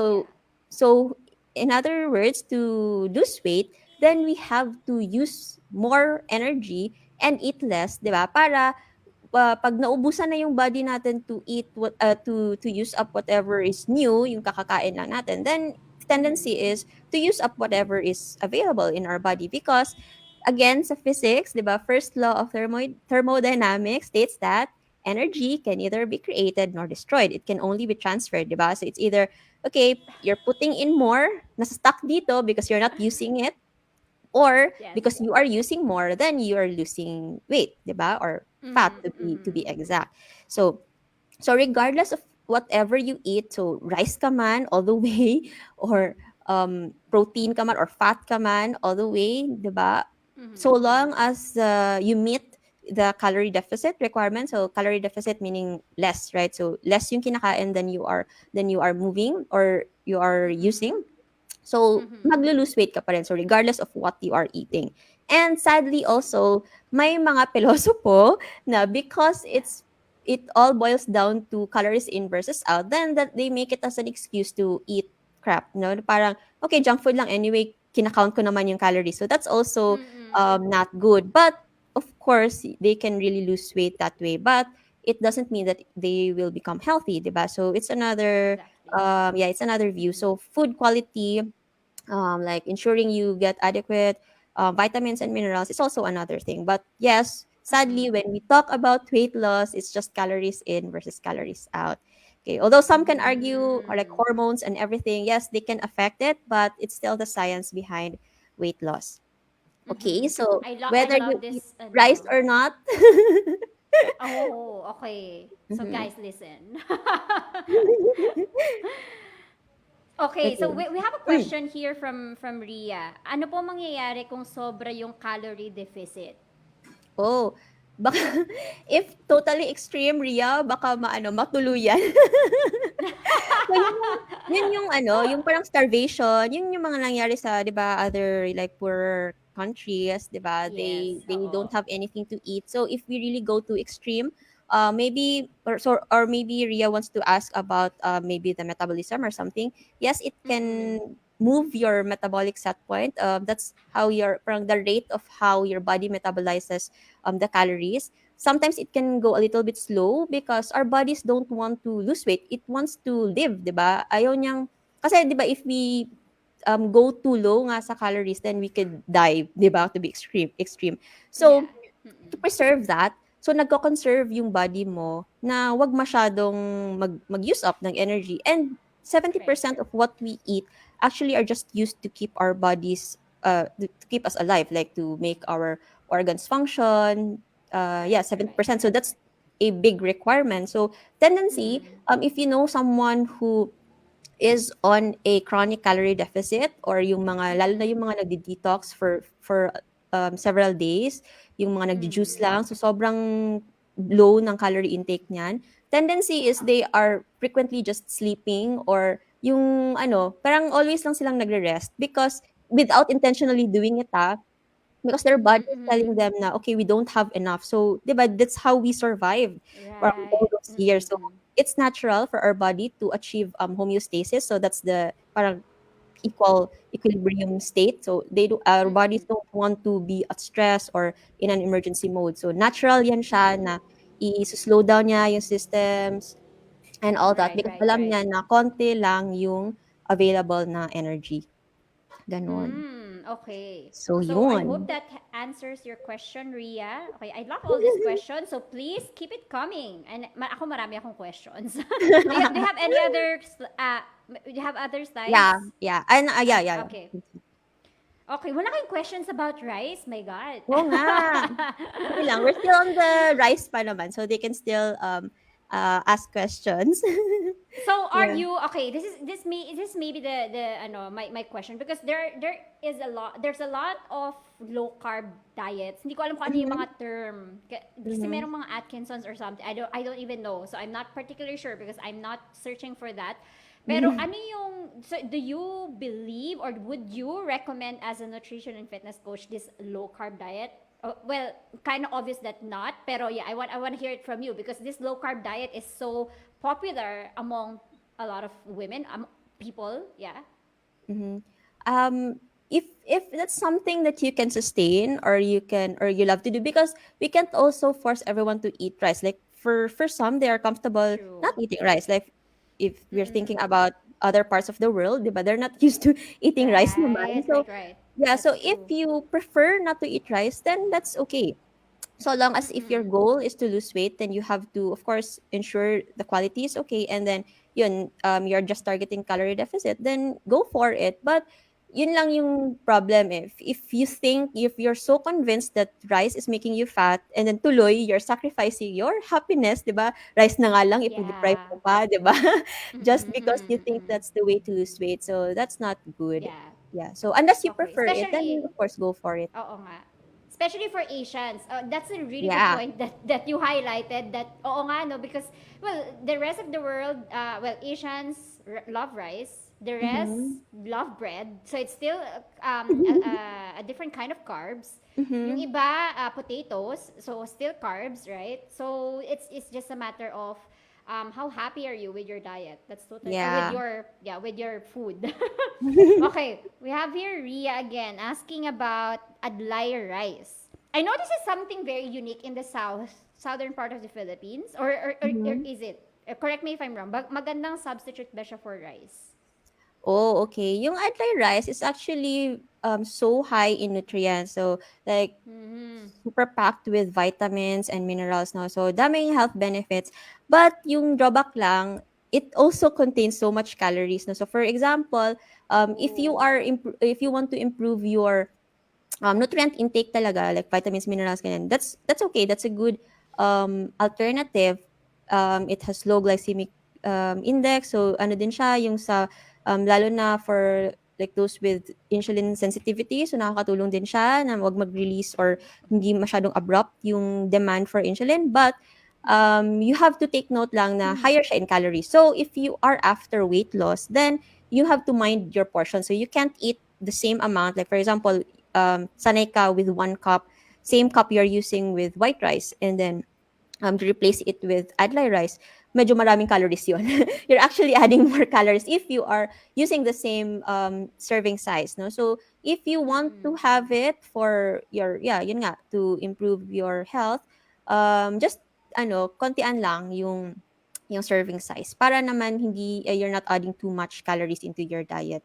Yeah. so in other words, to lose weight, then we have to use more energy and eat less, 'di ba? Para pag naubusan na yung body natin to eat to use up whatever is new, yung kakakain lang natin, then tendency Mm-hmm. is to use up whatever is available in our body because again sa physics, 'di ba, first law of thermodynamics states that energy can neither be created nor destroyed. It can only be transferred, 'di ba? So it's either okay, you're putting in more, nasa stuck dito because you're not using it, or Yes. because you are using more, then you are losing weight, 'di ba? Or fat Mm-hmm. to be Mm-hmm. exact. So regardless of whatever you eat, so rice ka man all the way, or protein ka man or fat ka man all the way, 'di ba? So Mm-hmm. long as you meet the calorie deficit requirement. So calorie deficit meaning less, right? So less yung kinakain than you are moving or you are using. Mm-hmm. So, Mm-hmm. maglo-lose weight ka pa rin. So, regardless of what you are eating. And sadly also, may mga piloso po na because Yeah. it all boils down to calories in versus out, then that they make it as an excuse to eat crap. No? Parang, okay, junk food lang anyway, kinakount ko naman yung calories. So, that's also Mm-mm. not good. But, of course, they can really lose weight that way. But, it doesn't mean that they will become healthy, diba? So, it's another Exactly. it's another view. Mm-hmm. So food quality like ensuring you get adequate vitamins and minerals is also another thing. But yes, sadly, Mm-mm. when we talk about weight loss, it's just calories in versus calories out. Okay, although some can argue or like Mm. hormones and everything, yes, they can affect it, but it's still the science behind weight loss. Okay, Mm-hmm. so I whether you love eat this rice ano. or not. Oh, okay. So Mhm. guys, listen. Okay, so Okay. we have a Mm. question here from Ria. Ano po mangyayari kung sobra yung calorie deficit? Oh, baka if totally extreme, Ria, baka matuluyan. So yun yung ano, yung parang starvation, yun yung mga nangyari sa 'di ba, other like poorer countries, 'di ba? Yes, They don't oo. have anything to eat. So if we really go to extreme, maybe or maybe Ria wants to ask about maybe the metabolism or something. Yes, it Mm-mm. can move your metabolic set point. That's how your parang the rate of how your body metabolizes the calories. Sometimes it can go a little bit slow because our bodies don't want to lose weight. It wants to live, 'di ba? Ayaw niyang kasi 'di ba if we go too low nga sa calories, then we could die, 'di ba? To be extreme. Yeah. So to Mm-mm. preserve that, so nagko-conserve yung body mo na wag masyadong mag-use up ng energy. And Right. 70% of what we eat actually are just used to keep our bodies to keep us alive, like to make our organs function. Yeah, Right, right, 70%. So right, that's right. a big requirement. So tendency, Mm-mm. if you know someone who is on a chronic calorie deficit or yung mga lalo na Mm-mm. yung mga nagde-detox for several days, yung mga nagju-juice Mm. lang, so sobrang low ng calorie intake niyan. Tendency is they are frequently just sleeping or yung ano, parang always lang silang nagre-rest because without intentionally doing it, because their Mm-hmm, body is mm-hmm. telling them na, "Okay, we don't have enough." So, 'di ba, that's how we survived from all Right. those years. So, Mm-mm. it's natural for our body to achieve homeostasis. So that's the parang equal equilibrium state. So our bodies Mm-mm. don't want to be at stress or in an emergency mode. So natural yan siya na i-slow down niya yung systems and all that Right, because right, alam right. niya na konti lang yung available na energy. Ganon. Okay. So So I hope yun. that answers your question, Ria. Okay, I love all these questions, so please keep it coming. And ako marami akong questions. Do you have any other do you have other slides? Yeah, yeah. And yeah. Okay. Okay, wala kayong questions about rice? My God. Oo nga. Sige lang, we're still on the rice pa naman, so they can still ask questions. So are Yeah. you okay? This may be the ano my question because there is a lot there's a lot of low carb diets. Hindi ko alam kung ano yung Mhm, mga term. Kasi mhm, merong mga Atkinsons or something. I don't even know. So I'm not particularly sure because I'm not searching for that. Pero mhm. ano yung so do you believe or would you recommend as a nutrition and fitness coach this low carb diet? Well, kind of obvious that not, pero yeah, I want to hear it from you because this low carb diet is so popular among a lot of women, people, yeah. Mhm. Um, if that's something that you can sustain or you love to do, because we can't also force everyone to eat rice. Like for some, they are comfortable True. not eating rice. Like if we're thinking Mm-mm. about other parts of the world, diba, they're not used to eating rice naman. Right, So right, right. yeah, so That's if true. you prefer not to eat rice, then that's okay. So long as if your Mm-mm. goal is to lose weight, then you have to of course ensure the quality is okay, and then yun you're just targeting calorie deficit, then go for it. But yun lang yung problem, if you think, if you're so convinced that rice is making you fat and then tuloy you're sacrificing your happiness, 'di ba? Rice na nga lang ipo-deprive Yeah. mo pa, 'di ba? Just Mm-mm, because mm-mm, you think mm-mm. that's the way to lose weight. So that's not good. Yeah. Yeah. So unless you Okay. prefer it, then Especially, of course go for it. oo nga. Especially for Asians. That's a really good Yeah. point that you highlighted that oo nga no because well the rest of the world well Asians love rice, the rest Mhm. love bread. So it's still a different kind of carbs. Yung Mhm. iba potatoes, so still carbs, right? So it's just a matter of how happy are you with your diet? That's totally or with Yeah. your yeah with your food. Okay, we have here Ria again asking about adlay rice. I know this is something very unique in the southern part of the Philippines, or Mhm. is it? Correct me if I'm wrong. Magandang substitute ba siya for rice? Oh, okay. Yung adlay rice is actually so high in nutrients. So like Mm-hmm. super packed with vitamins and minerals, no. So daming health benefits. But yung drawback lang, it also contains so much calories, no. So for example, Oh. if you want to improve your nutrient intake talaga, like vitamins, minerals, ganyan, that's okay. That's a good alternative. It has low glycemic index. So ano din siya, yung sa lalo na for like those with insulin sensitivity. So nakakatulong din siya na wag mag-release or hindi masyadong abrupt yung demand for insulin. But you have to take note lang na higher siya in calories. So if you are after weight loss, then you have to mind your portion. So you can't eat the same amount. Like for example, sanay ka with 1 cup, same cup you're using with white rice, and then to replace it with adlay rice, medyo maraming calories yun. You're actually adding more calories if you are using the same serving size, no? So if you want to Mm-mm. have it for your, yeah, yun nga, to improve your health, just kontian lang yung serving size para naman hindi you're not adding too much calories into your diet.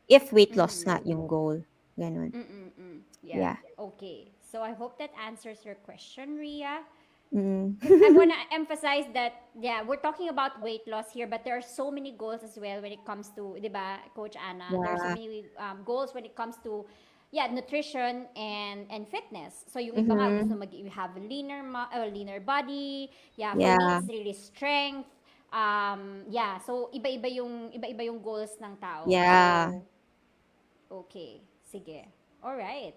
If weight loss nga Mm-mm. yung goal, ganun. Mm-mm. Yeah. Yeah. Okay. So I hope that answers your question, Ria. Mm. Because I want to emphasize that, yeah, we're talking about weight loss here, but there are so many goals as well when it comes to, di ba, Coach Anna? There are so Yeah. many goals when it comes to, yeah, nutrition and fitness. So yung iba nga gusto Mhm. have leaner body. Yeah, for me Yeah. it's really strength. Yeah, so iba-iba yung goals ng tao. Yeah. So okay, sige. All right.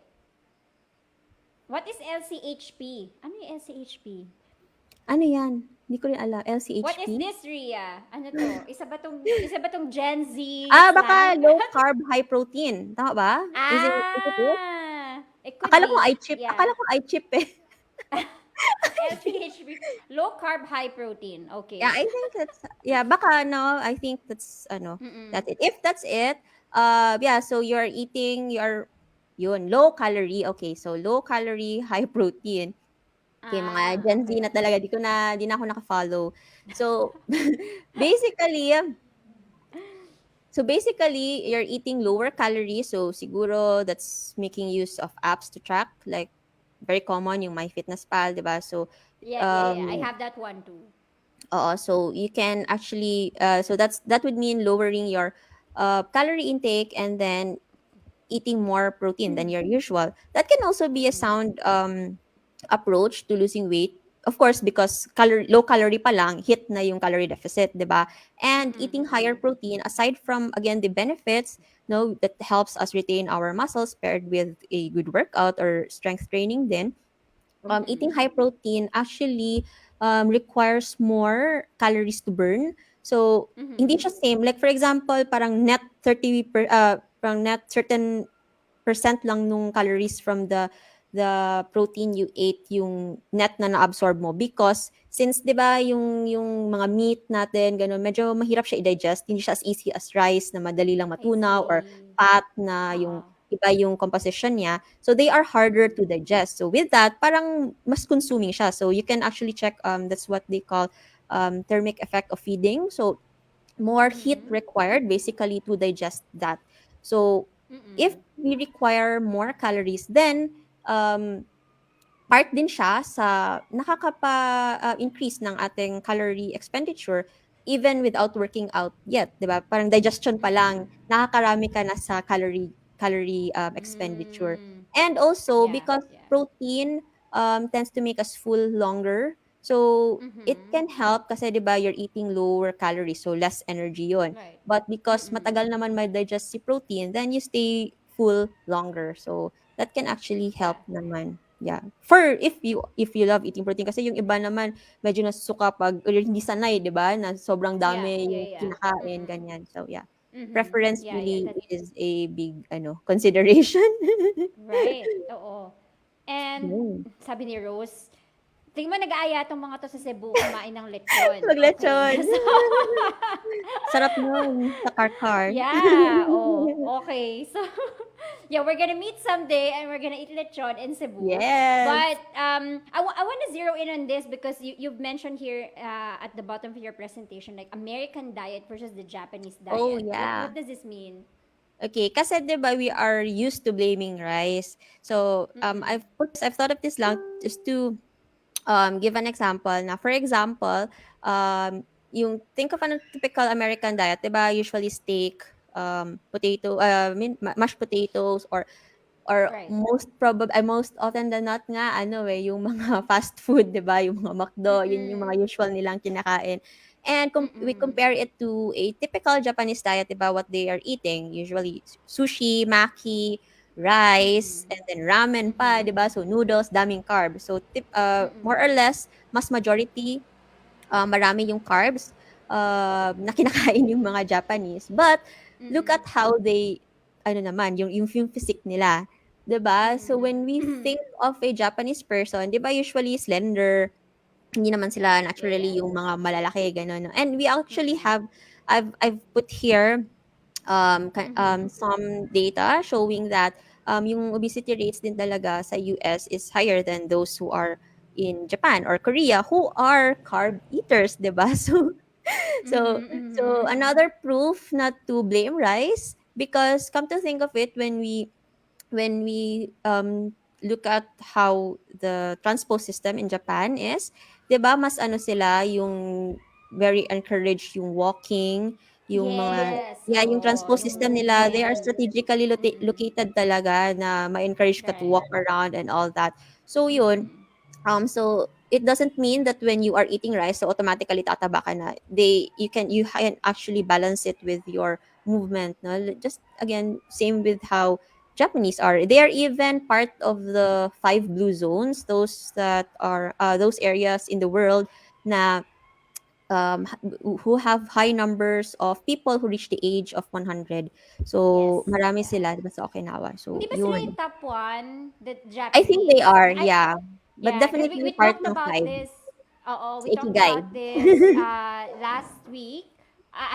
What is LCHP? Ano yung LCHP? Ano 'yan? Hindi ko rin What is LCHP? this, Ria? Ano to? Isa ba tong Gen Z Baka slang? low carb, high protein, tama ba? Is it it? It could be. Yeah. Akala ko i-chip, eh. LCHB, low carb, high protein. Yeah, Okay. I think baka I think Mm-mm. that's it. If that's it, yeah, so you're yun, low calorie. Okay, so low calorie, high protein. Okay, mga Gen Z na Okay. talaga, di na ako naka-follow. So, basically, you're eating lower calories. So, siguro that's making use of apps to track, like very common yung MyFitnessPal, 'di ba? So, Yeah. I um have that one too. so you can actually so that would mean lowering your calorie intake and then eating more protein than your usual. That can also be a Mm-mm. sound approach to losing weight. Of course, because low calorie pa lang, hit na yung calorie deficit, di ba? And Mm-mm. eating higher Mm-mm. protein, aside from, again, the benefits, no, that helps us retain our muscles paired with a good workout or strength training then, eating Mm-mm. high protein actually requires more calories to burn. So, hindi Mm-mm. siya same. Like, for example, parang net certain percent lang nung calories from the protein you ate yung net na na-absorb mo because since 'di ba yung mga meat natin gano'n medyo mahirap siya i-digest, hindi siya as easy as rice na madali lang I matunaw or see. fat na yung Uh-uh. iba yung composition niya. So they are harder Mm-mm. to digest. So with that, parang mas consuming siya. So you can actually check that's what they call thermic effect of feeding. So more heat Mm-mm. required basically to digest that. So if Mm-mm. we require more calories, then part din siya sa increase ng ating calorie expenditure even without working out yet, 'di ba? Parang digestion pa lang, Mm-mm. nakakarami ka na sa calorie expenditure. Mm. And also Yeah. because Yeah. protein tends to make us full longer. So it Mm-hmm. can help kasi 'di ba you're eating lower calories so less energy 'yon. Right. But because Mm-mm. matagal naman ma-digest si protein, then you stay full longer. So that can actually Yeah. help naman. Yeah. For if you love eating protein kasi yung iba naman medyo nasusuka 'pag or hindi sanay, 'di ba, na sobrang Yeah. dami Yeah. yung Yeah. kinakain, Mm-mm. ganyan. So, yeah. Mm-hmm. Preference Yeah. really That is a big consideration. right. Oo. And Yun. sabi ni Rose, tingin mo nag-aaya tong mga to sa Cebu kumain ng lechon. Okay. Maglechon. So, Sarap nun sa karkar. yeah. Oh, okay. So, Yeah, we're gonna meet someday and we're gonna eat lechon in Cebu. Yes. But I want to zero in on this because you've mentioned here at the bottom of your presentation, like American diet versus the Japanese Oh, diet. yeah. What does this mean? Okay, kasi 'di ba we are used to blaming rice. So, Mm-mm. I've thought of this lang just to give an example na for example, yung think of a typical American diet, 'di ba? Usually steak, potato, I mean mashed potatoes or Right. most often than not nga ano, eh, yung mga fast food, 'di ba, yung mga McDo, yun yung Mm-mm. mga usual nilang kinakain. And we Mm-mm. compare it to a typical Japanese diet, 'di ba, what they are eating, usually sushi, maki, rice, Mm-mm. and then ramen pa, Mm-mm. 'di ba? So noodles, daming carbs. So more or Mm-mm. less, mas majority marami yung carbs na kinakain yung mga Japanese. But look Mm-mm. at how they ano naman, yung physique nila, 'di ba? So when we Mm-mm. think of a Japanese person, 'di ba usually slender, hindi naman Yeah, sila yeah, yeah. naturally yung mga malalaki gano'n. And we actually Mm-mm. have I've put here Mm-hmm. some data showing that yung obesity rates din talaga sa US is higher than those who are in Japan or Korea who are carb eaters, 'di ba? So Mm-hmm. so Mm-hmm. another proof not to blame rice because come to think of it when we look at how the transport system in Japan is, 'di ba mas ano sila yung very encouraged yung walking, yung mga Yes, yeah, yung oo. transport Yung system nila, they are movement. strategically Mm-mm. located talaga na ma-encourage ka to Right. walk around and all that. So yun, Mm-mm. so it doesn't mean that when you are eating rice, so automatically tataba ka na. You can actually balance it with your movement, no? Just again, same with how Japanese are. They are even part of the five blue zones, those that are those areas in the world na who have high numbers of people who reach the age of 100. Yes, So marami yeah. sila diba, sa Okinawa. Hindi So ba sila yun. yung top one, the I think they Japanese? are, yeah. But Yeah, because definitely we part talked ng about five. this. Oo, Sa we talked Ikigai. about this last week.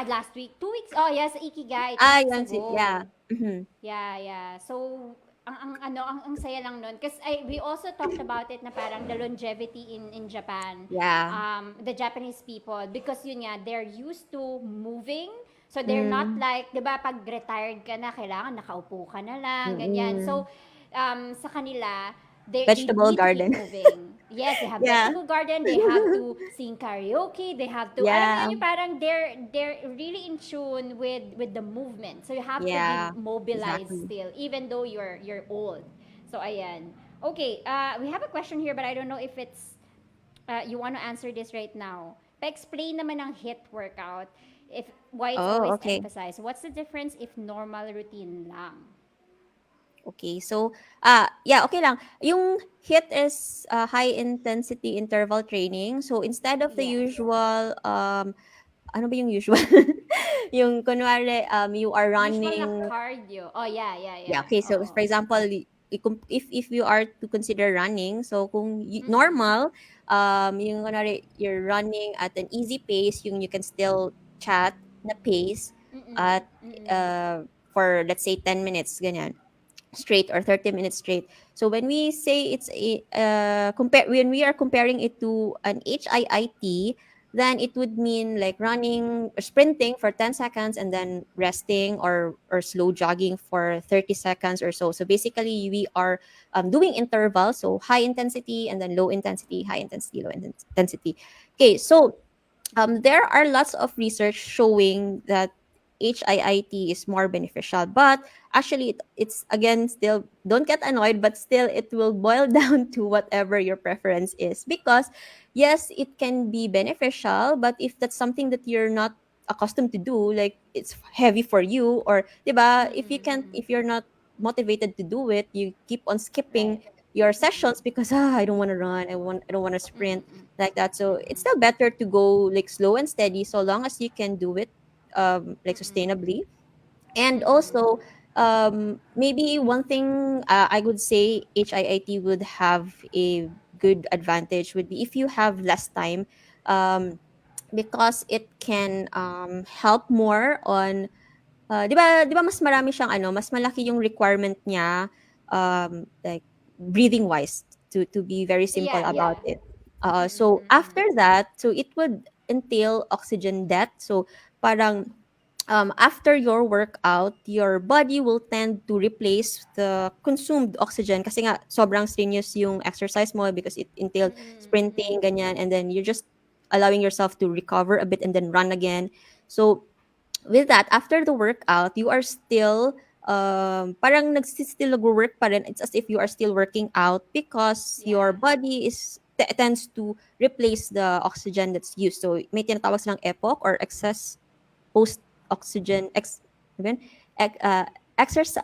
Last week, 2 weeks. Oh, yes, Ikigai, two weeks Yun yeah. ago. Mhm. Yeah, yeah. So, ang saya lang nun. Because we also talked about it na parang the longevity in Japan. Yeah. The Japanese people. Because yun nga, they're used to moving. So, they're not Mm, like, di ba, pag retired ka na, kailangan nakaupo ka na lang, ganyan. mm. So, sa kanila, they Vegetable need to keep garden. moving. Yes, they have Yeah. vegetable garden, they have to sing karaoke, they have to, alam mo Yeah. yun, yung parang they're really in tune with the movement. So you have to be Yeah. mobilized Exactly. still, even though you're old. So ayan. Okay, we have a question here, but I don't know if it's you want to answer this right now. Pa-explain naman ng HIIT workout, if why it's Oh, always okay. emphasized. What's the difference if normal routine lang? Okay. So, yeah, okay lang. Yung HIIT is high intensity interval training. So, instead of the Yes. usual ano ba yung usual? Yung kunwari you are Usual na running. cardio. Oh, yeah, yeah, Yeah, yeah. okay. So Oo. for example, if you are to consider running, so kung Mm-mm. normal, yung kunwari you're running at an easy pace, yung you can still chat na pace Mm-mm. at Mm-mm. uh, for let's say 10 minutes ganyan straight or 30 minutes straight. So when we say it's a compare when we are comparing it to an HIIT, then it would mean like running or sprinting for 10 seconds and then resting or slow jogging for 30 seconds or so. So basically we are doing intervals, so high intensity and then low intensity, high intensity, low intensity. Okay, so there are lots of research showing that HIIT is more beneficial, but actually it's again still don't get annoyed, but still it will boil down to whatever your preference is because yes, it can be beneficial, but if that's something that you're not accustomed to do, like it's heavy for you or 'di ba, if you Mm-mm. can't Mm-mm. if you're not motivated to do it, you keep on skipping Right. your Mm-mm. sessions because I don't want to run, I don't want to sprint Mm-mm. like that. So it's Mm-mm. still better to go like slow and steady so long as you can do it like Mm-mm. sustainably. And Mm-mm. also maybe one thing I would say HIIT would have a good advantage would be if you have less time um, because it can help more on 'di ba mas marami siyang ano, mas malaki yung requirement niya, like breathing wise to be very simple Yeah, about yeah. it. So Mm-mm-mm-mm. after that, so it would entail oxygen debt. So parang after your workout, your body will tend to replace the consumed oxygen kasi nga sobrang strenuous yung exercise mo because it entailed Mm-mm-mm-mm. sprinting, ganyan, and then you're just allowing yourself to recover a bit and then run again. So with that, after the workout, you are still parang still nagwo-work pa rin. It's as if you are still working out because your Yeah. body tends to replace the oxygen that's used. So may tinatawag silang EPOC or excess post oxygen ano ba yun? Exercise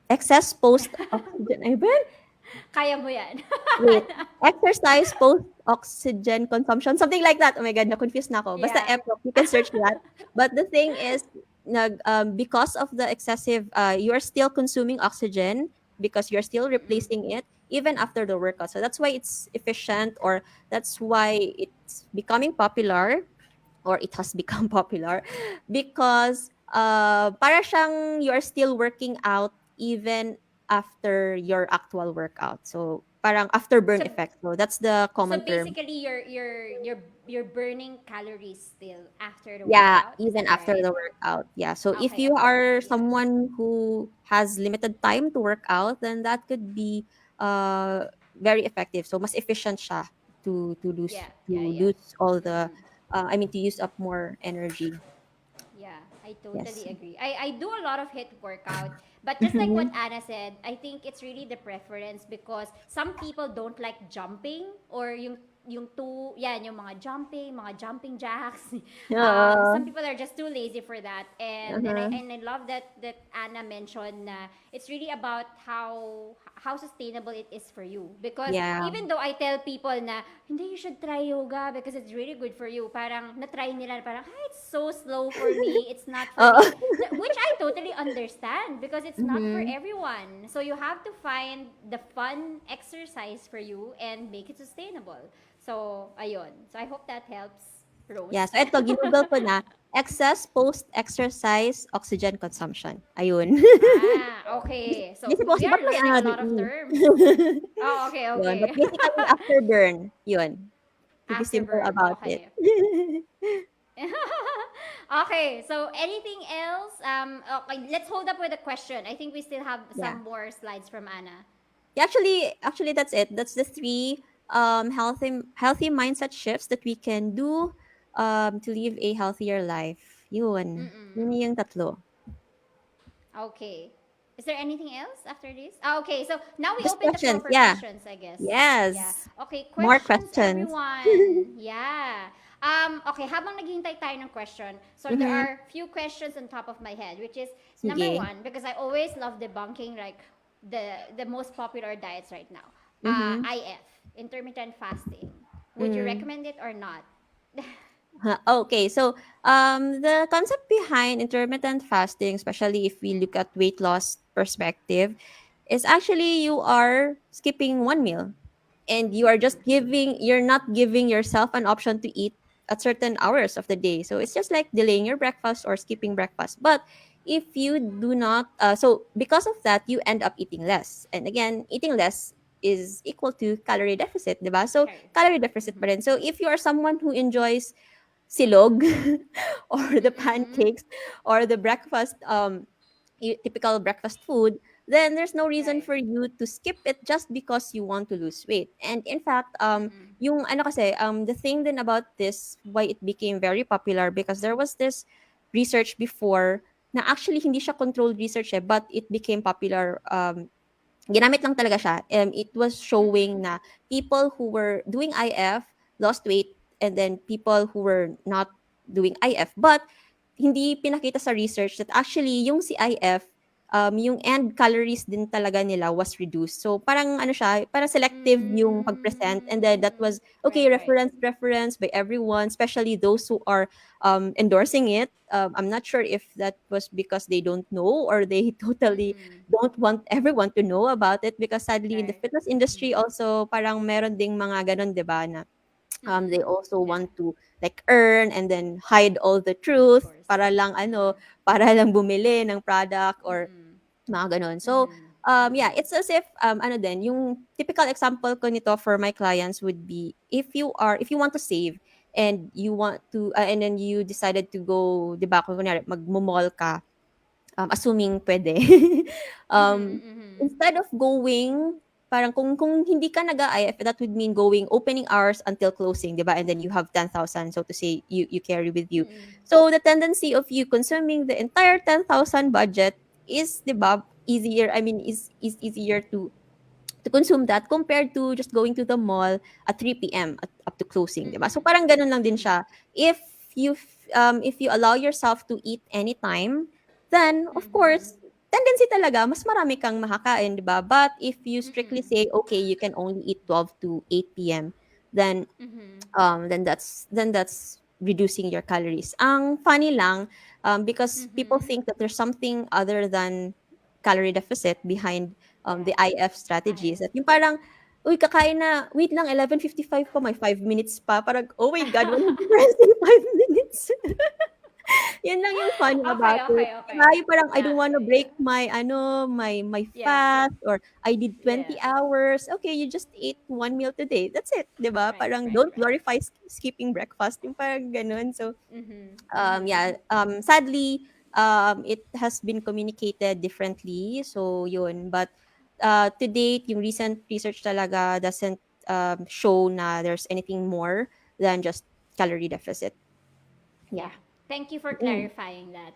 excess post oxygen ay ba yun? Kaya mo yan. Wait, exercise post-oxygen consumption, something like that. Oh my God, na-confused na ako. Basta Yeah. EPOC, you can search that. But the thing is, because of the excessive, you are still consuming oxygen because you're still Mm-mm. replacing it even after the workout. So that's why it's efficient, or that's why it's becoming popular, or it has become popular because para siyang you're still working out even after your actual workout. So parang afterburn So effect. So that's the so common term. basically you're burning calories still after the Yeah, workout. Is even that after right? the workout. Yeah. So if Okay, you okay, are okay. Yeah. someone who has limited time to work out, then that could be very effective. So mas efficient siya Yeah, to yeah, yeah. lose all the Mm-mm. I mean to use up more energy. Yeah, I Yes. totally agree. I do a lot of hit workout, but just like what Mhm. Anna said, I think it's really the preference because some people don't like jumping or yung two, yeah, yung mga jumping jacks. Some Oo. people are just too lazy for that, Uh-huh. and I love that Anna mentioned na it's really about how sustainable it is for you. Because Yeah. even though I tell people na hindi, you should try yoga because it's really good for you, parang na-try nila parang it's so slow for me, it's not for Oo. me, which I totally understand because it's not for Mhm. everyone. So you have to find the fun exercise for you and make it sustainable. So ayun, so I hope that helps, Yeah, Rose. so eto ginugol ko na, excess post-exercise oxygen consumption, ayun. Okay. Hindi So si we Bossy ba't are may learning a di lot of eh. terms. Oh, okay, Yun, but okay. basically afterburn, yun, to be simple Afterburn. about it. Okay. Okay, so anything else? Okay, let's hold up with a question. I think we still have Yeah. some more slides from Anna. Yeah, actually that's it. That's the 3 healthy mindset shifts that we can do to live a healthier life. Yun. Yun Mm-mm. yung tatlo. Okay. Is there anything else after this? Ah, okay, so now we Just open the floor questions, for yeah. questions, I guess. Yeah. Yes. Okay, More questions, questions. everyone. Yeah. Okay, habang naghihintay tayo ng question, so there Mhm. are few questions on top of my head, which is number Sige. one, because I always love debunking like the most popular diets right now. Mhm. IF, intermittent fasting. Would you Mm. recommend it or not? Okay, so the concept behind intermittent fasting, especially if we look at weight loss perspective, is actually you are skipping one meal and you're not giving yourself an option to eat at certain hours of the day. So it's just like delaying your breakfast or skipping breakfast. But if you do not, so because of that, you end up eating less. And again, eating less is equal to calorie deficit, diba? So Okay. calorie deficit pa rin. So if you are someone who enjoys silog or the Mm-mm. pancakes or the breakfast typical breakfast food, then there's no reason Right. for you to skip it just because you want to lose weight. And in fact, Mm-mm. yung ano kasi, the thing then about this, why it became very popular, because there was this research before na actually hindi siya controlled research but it became popular. Ginamit lang talaga siya. It was Mm-mm. showing na people who were doing IF lost weight, and then people who were not doing IF. But hindi pinakita sa research that actually yung si IF, yung end calories din talaga nila was reduced. So parang ano siya, parang selective yung pag-present, and then that Mm, was right, okay, right. reference by everyone, especially those who are endorsing it. I'm not sure if that was because they don't know or they totally Mm-mm, don't want everyone to know about it, because sadly in the right. fitness industry also parang meron ding mga ganon, 'di ba, na They Mm-mm. also Yeah. want to like earn and then hide all the Of truth course. para lang ano, Mm-mm. para lang bumili ng product or Mm-mm. mga gano'n. So, Mm-mm. yeah, Mm-mm. it's as if, ano din, yung typical example ko nito for my clients would be if you want to save and you want to, and then you decided to go, 'di ba, kung kunyari magmo-mall ka, assuming puwede. Um, Mm-hmm. Mm-hmm. Instead of going parang kung hindi ka nag-a-IF, that would mean going opening hours until closing, 'di ba? And then you have 10,000 so to say, you carry with you. Mm-mm. So, the tendency of you consuming the entire 10,000 budget is, 'di ba, easier, I mean, is easier to consume that compared to just going to the mall at 3 PM up to closing, 'di ba? So, Mm-mm. parang gano'n lang din Mm-mm. siya. If you allow yourself to eat anytime, then of Mm-hmm. course, tendency talaga mas marami kang makakain, 'di ba? But if you strictly Mm-mm. say, "Okay, you can only eat 12 to 8 PM," then Mm-hmm. then that's reducing your calories. Ang funny lang, because people Mm-hmm. think that there's something other than calorie deficit behind Yeah. the IF strategies. I At yung parang, uy, kakain na, wait lang, 11:55 pa, may 5 minutes pa. Parang, oh my God, what happened in 5 minutes? Yun lang yung funny Okay, about it. okay, Diba? okay. Yung parang, I Yeah, don't wanna break my, my yeah, fast, or I did 20 yes. hours. Okay, you just ate one meal today. That's it, diba? Right, Parang, right, don't right. glorify skipping breakfast. Yung parang ganun. So, Mm-hmm. Mm-hmm. yeah, sadly, it has been communicated differently. So, yun. But, to date, yung recent research talaga doesn't show na there's anything more than just calorie deficit. Yeah. Yeah. Thank you for Mm. clarifying that.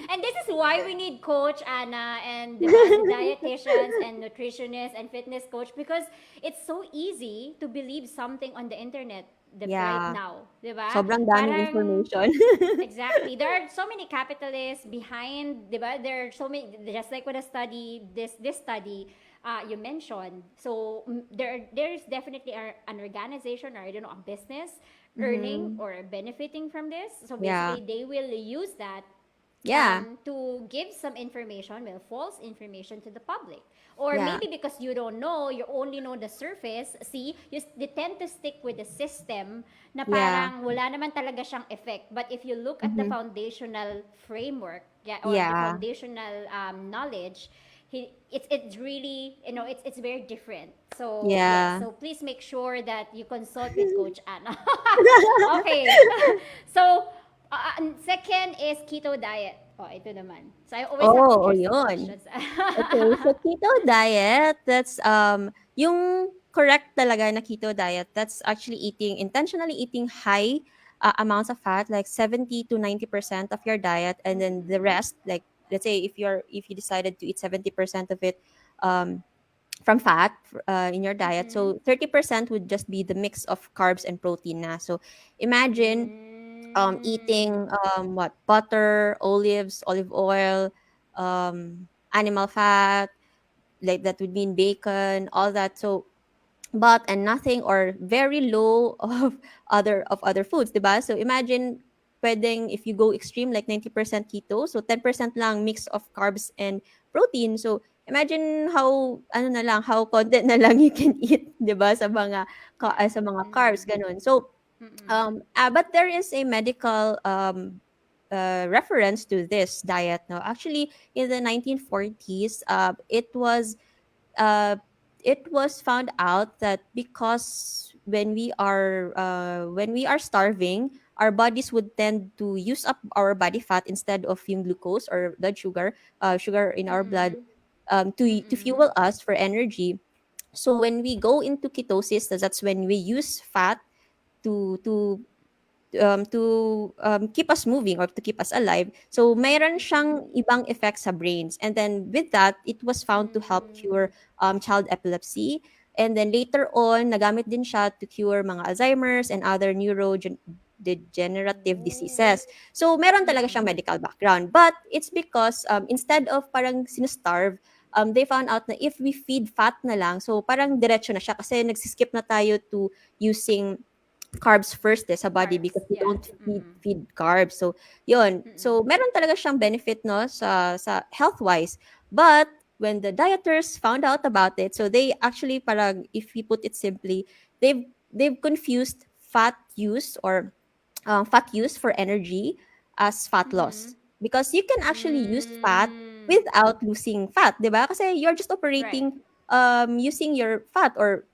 And this is why we need Coach Anna and the dietitians and nutritionists and fitness coach, because it's so easy to believe something on the internet right Yeah. now, 'di ba? Sobrang daming Parang information. exactly. There are so many capitalists behind, di ba? There are so many, just like with a study, this study you mentioned. So there is definitely an organization, or I don't know, a business earning Mhm. or benefiting from this. So Yeah. basically, they will use that Yeah. to give some information, well, false information to the public. Or Yeah. maybe because you don't know, you only know the surface, see, they tend to stick with the system na Yeah. parang wala naman talaga siyang effect. But if you look at the Mhm. foundational framework, yeah, or the Yeah. foundational knowledge, it's really, it's very different. So yes, Yeah. so please make sure that you consult with Coach Anna. Okay. So second is keto diet. Oh, ito naman. So I always have Oh, interesting yun. questions. Okay, so keto diet, that's yung correct talaga na keto diet, that's actually intentionally eating high amounts of fat, like 70 to 90% of your diet, and then the Mm-mm. rest, like let's say if you decided to eat 70% of it um from fat in your diet, Mm-mm. so 30% would just be the mix of carbs and protein na. So imagine Mm. eating what butter, olive oil, animal fat, like that would mean bacon, all that. So but and nothing or very low of other foods, 'di ba? So imagine pwedeng if you go extreme like 90% keto, so 10% lang mix of carbs and protein. So imagine how ano na lang, how content na lang you can eat, 'di ba, Yeah. sa mga carbs Mm-mm. ganun. So Mm-mm. but there is a medical reference to this diet. No, actually, in the 1940s, uh, it was found out that because when we are starving, our bodies would tend to use up our body fat instead of yung glucose or blood sugar, sugar in our blood, Mm-mm. to Mm-mm. fuel us for energy. So when we go into ketosis, that's when we use fat to to keep us moving or to keep us alive. So mayroon Mm-mm. siyang ibang effects sa brains. And then with that, it was found to help Mm. cure child epilepsy. And then later on, nagamit din siya to cure mga Alzheimer's and other neurodegenerative Oh. diseases. So meron talaga siyang Mm-mm. medical background. But it's because instead of parang sinustarve, they found out na if we feed fat na lang, so parang diretso na siya kasi nagsiskip na tayo to using carbs first sa body Carbs. because we Yeah. don't Mm-mm. feed carbs. So, yun. So, Mm-mm. meron talaga siyang benefit no sa health-wise. But when the dieters found out about it, so they actually parang if we put it simply, they've confused fat use or fat use for energy as fat Mm-hmm. loss. Because you can actually use fat Mm. without losing fat, 'di ba? Kasi you're just Right. operating using your fat or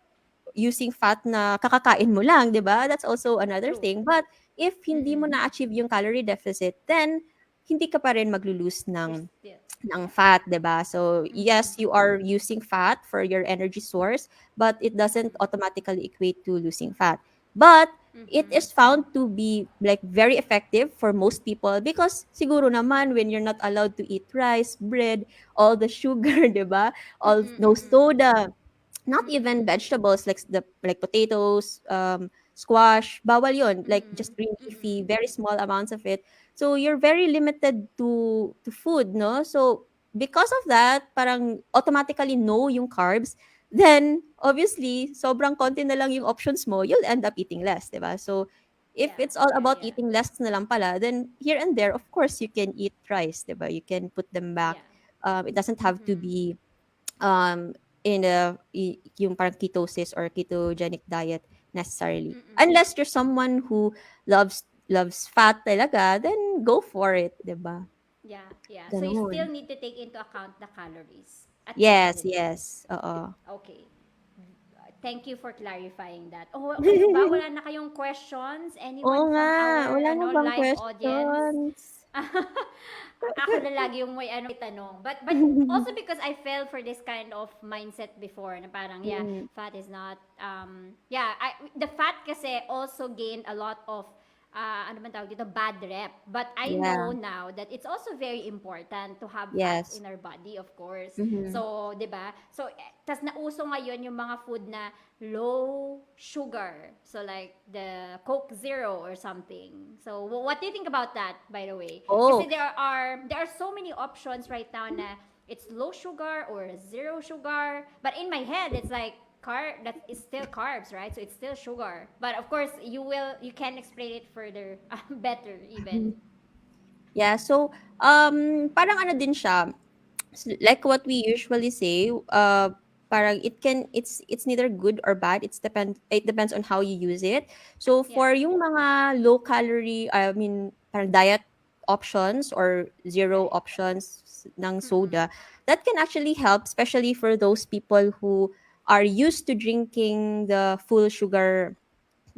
using fat na kakakain mo lang, 'di ba? That's also another True. thing. But if hindi mo Mm-mm. na-achieve yung calorie deficit, then hindi ka pa rin maglo-lose You're ng still. Yeah. fat, 'di ba? So, Mm-hmm. yes, you are using fat for your energy source, but it doesn't Mm-mm. automatically equate to losing fat. But it Mm-hmm. is found to be like very effective for most people because siguro naman when you're not allowed to eat rice, bread, all the sugar, 'di ba? All Mm-mm. no Mm-mm. soda, not even Mm-mm. vegetables like potatoes, squash, bawal yon. Like Mm-mm. just green leafy, Mm-mm. very small amounts of it. So you're very limited to food, no? So because of that, parang automatically no yung carbs. Then obviously, sobrang konti na lang yung options mo, you'll end up eating less, 'di ba? So if Yeah. it's all Yeah. about Yeah. eating less na lang pala, then here and there, of course, you can eat rice, 'di ba? You can put them back. Yeah. It doesn't have to Mm-hmm. be um, in yung parang ketosis or ketogenic diet necessarily. Mm-mm. Unless you're someone who loves fat talaga, then go for it, 'di ba? Yeah. Yeah. So you still Ganoon. need to take into account the calories at the end of Yes, the day. yes. Oo. Okay. Thank you for clarifying that. Oh, kayo ba? Wala na kayong questions? Oo Anyone nga, from our wala na bang live audience? questions? Ako na lagi yung may tanong. But also because I fell for this kind of mindset before na parang yeah, Mm, fat is not yeah, the fat kasi also gained a lot of ano man tawag dito, bad rep. But I yeah, know now that it's also very important to have fats yes. in our body, of course. Mhm. So, 'di ba? So, tas nauso ngayon yung mga food na low sugar. So like the Coke Zero or something. So, what do you think about that, by the way? Oh, Kasi there are so many options right now na it's low sugar or zero sugar. But in my head, it's like that is still carbs, right? So it's still sugar. But of course, you can explain it further better even. yeah. So, parang ano din siya, like what we usually say, parang it's neither good or bad. It depends on how you use it. So Yeah. for yung mga low calorie, I mean, parang diet options or zero Right. options ng Mm-mm. soda, that can actually help, especially for those people who are used to drinking the full sugar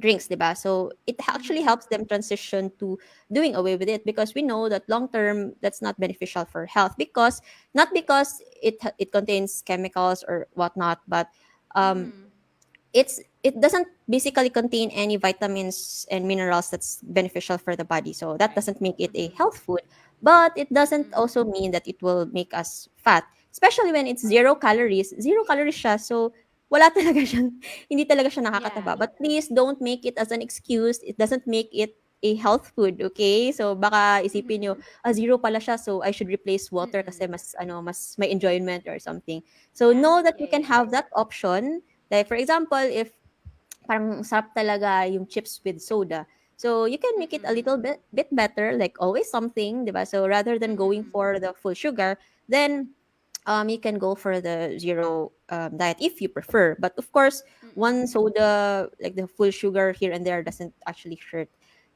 drinks, 'di ba? So it actually Mm-hmm. helps them transition to doing away with it because we know that long term that's not beneficial for health because not because it contains chemicals or whatnot, but um Mm-hmm. it doesn't basically contain any vitamins and minerals that's beneficial for the body. So that Right. doesn't make it a Mm-mm. health food, but it doesn't Mm-mm. also mean that it will make us fat. Especially when it's zero calories. Zero calories siya. So wala talaga siyang hindi talaga siya Yeah. nakakataba. But please don't make it as an excuse. It doesn't make it a health food, okay? So baka isipin nyo, Mm-hmm. zero pala siya, so I should replace water kasi Mm-mm. mas may enjoyment or something. So Yeah. know that Yeah. you can Yeah. have that option. Like for example, if parang sarap talaga yung chips with soda. So you can make it a Mm-mm. little bit better, like always something, 'di ba? So rather than going Mm-mm. for the full sugar, then you can go for the zero diet if you prefer. But of course, Mm-mm. one soda like the full sugar here and there doesn't actually hurt.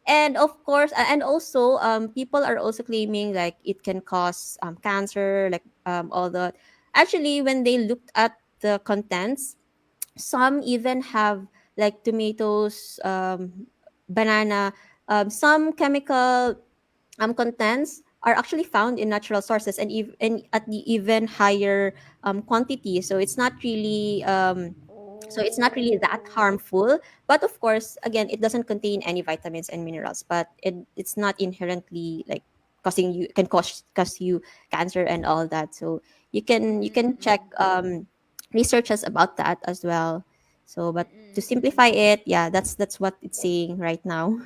And of course, and also people are also claiming like it can cause cancer, like all the actually when they looked at the contents, some even have like tomatoes, banana, some chemical contents are actually found in natural sources and at the even higher quantity. So it's not really that Oh. harmful. But of course, again, it doesn't contain any vitamins and minerals. But it's not inherently like cause you cancer and all that. So you can check Mm-mm. researches about that as well. So, but to Mm-mm. simplify it, yeah, that's what it's saying right now.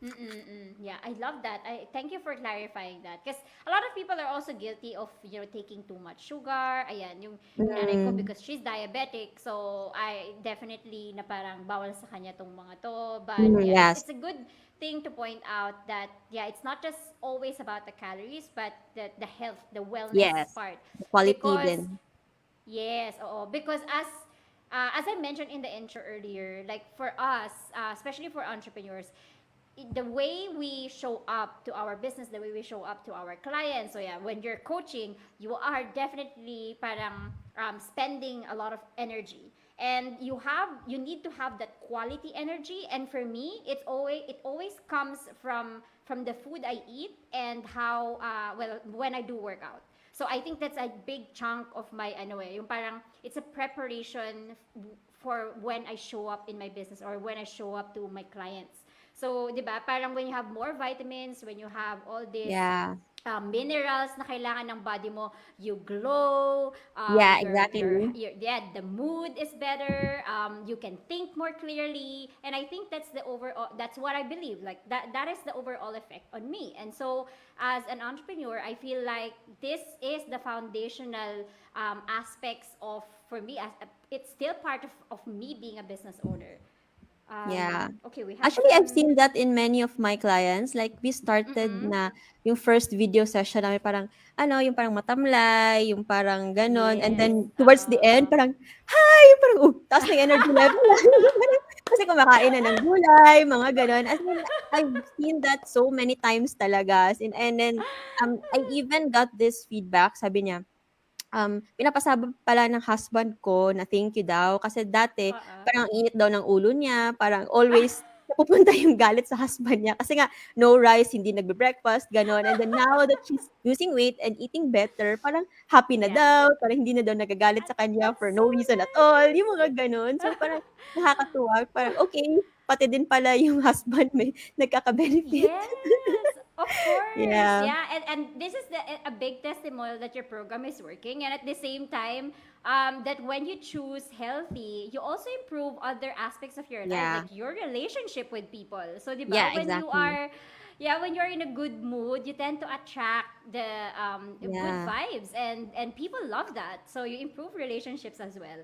Mm-mm. Yeah, I love that. I thank you for clarifying that because a lot of people are also guilty of taking too much sugar. Ayan, yung nanay ko Mm, because she's diabetic, so I definitely na parang bawal sa kanya tong mga to. But mm, yeah, it's yes, it's a good thing to point out that yeah, it's not just always about the calories, but the health, the wellness yes. part. The quality Because then. yes, oo, because as as I mentioned in the intro earlier, like for us, especially for entrepreneurs, the way we show up to our business, the way we show up to our clients. So yeah, when you're coaching, you are definitely parang spending a lot of energy, and you need to have that quality energy. And for me, it always comes from the food I eat and how well when I do work out. So I think that's a big chunk of my ano eh, yung parang it's a preparation for when I show up in my business or when I show up to my clients. So, 'di ba? Parang when you have more vitamins, when you have all these Yeah. minerals na kailangan ng body mo, you glow, Yeah, exactly. yeah, the mood is better, you can think more clearly, and I think that's what I believe, like that is the overall effect on me. And so, as an entrepreneur, I feel like this is the foundational aspects of, for me, it's still part of me being a business owner. Yeah. Okay, we have Actually, I've some. seen that in many of my clients. Like, we started Mm-mm. na yung first video session namin parang, ano, yung parang matamlay, yung parang ganon. And Yes. then, towards the end, parang, hi! Yung parang, taas na yung energy level. Kasi kumakain na ng gulay, mga ganon. As in, I've seen that so many times talaga. And then, I even got this feedback. Sabi niya, pinapasabi pala ng husband ko na thank you daw kasi dati parang ang init daw ng ulo niya, parang always napupunta yung galit sa husband niya kasi nga no rice, hindi nagbe-breakfast, gano'n. And then now that she's losing weight and eating better, parang happy na Yeah. daw, parang hindi na daw nagagalit sa kanya That's for so no reason at all, yung mga nice. gano'n. So parang nakakatuwa, parang okay, pati din pala yung husband may nagkaka-benefit. Yes, of course. Yeah, Yeah, and this is a big testimonial that your program is working, and at the same time, that when you choose healthy, you also improve other aspects of your life, yeah, like your relationship with people. So, di ba, yeah, exactly. when you're in a good mood, you tend to attract the good Yeah. vibes, and people love that. So you improve relationships as well.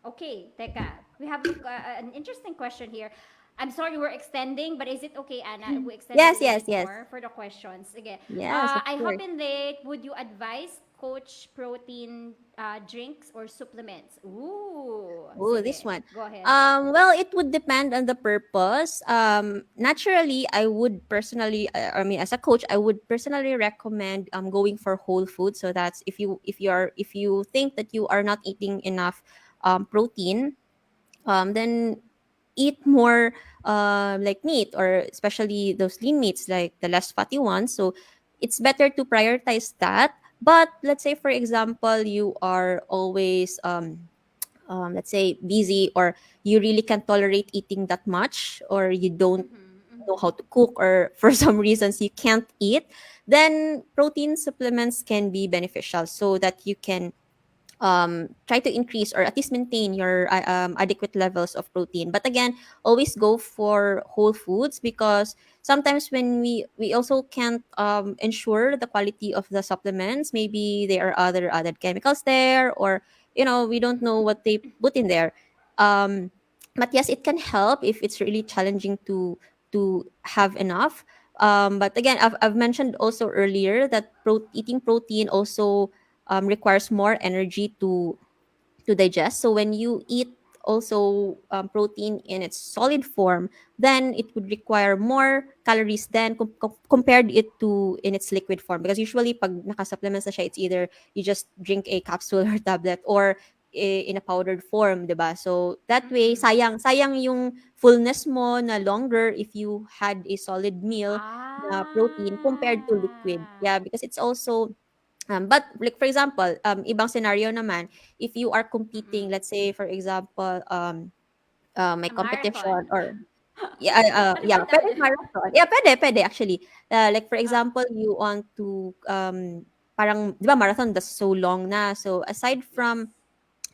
Okay, teka. We have an interesting question here. I'm sorry we're extending, but is it okay, Anna, if we extend a Yes, little yes, bit yes. more for the questions? Again, Yes, of I hop course. in late. Would you advise coach protein drinks or supplements? Ooh, Oh, this sige. one. Go ahead. Well, it would depend on the purpose. Naturally, I would personally, I mean, as a coach, I would personally recommend going for whole food. So that's if you think that you are not eating enough protein, then eat more like meat, or especially those lean meats, like the less fatty ones. So it's better to prioritize that. But let's say, for example, you are always let's say busy, or you really can't tolerate eating that much, or you don't Mm-hmm, know mm-hmm. how to cook, or for some reasons you can't eat, then protein supplements can be beneficial so that you can try to increase or at least maintain your adequate levels of protein. But again, always go for whole foods, because sometimes when we also can't ensure the quality of the supplements. Maybe there are other added chemicals there, or we don't know what they put in there. Um, but yes, it can help if it's really challenging to have enough. But again, I've mentioned also earlier that eating protein also requires more energy to digest. So when you eat also protein in its solid form, then it would require more calories than compared it to in its liquid form. Because usually, pag naka-supplements na siya, it's either you just drink a capsule or tablet, or in a powdered form, 'di ba? So that way, Mm-hmm. sayang yung fullness mo na longer if you had a solid meal na protein compared to liquid. Ah, Yeah, because it's also but like for example, ibang scenario naman, if you are competing, mm-mm. let's say for example, may A marathon. competition, or yeah, Ano yeah, ba pwede tawag? marathon. Yeah, pwede actually. Like for Ah, example, you want to parang 'di ba marathon, that's so long na. So aside yes. from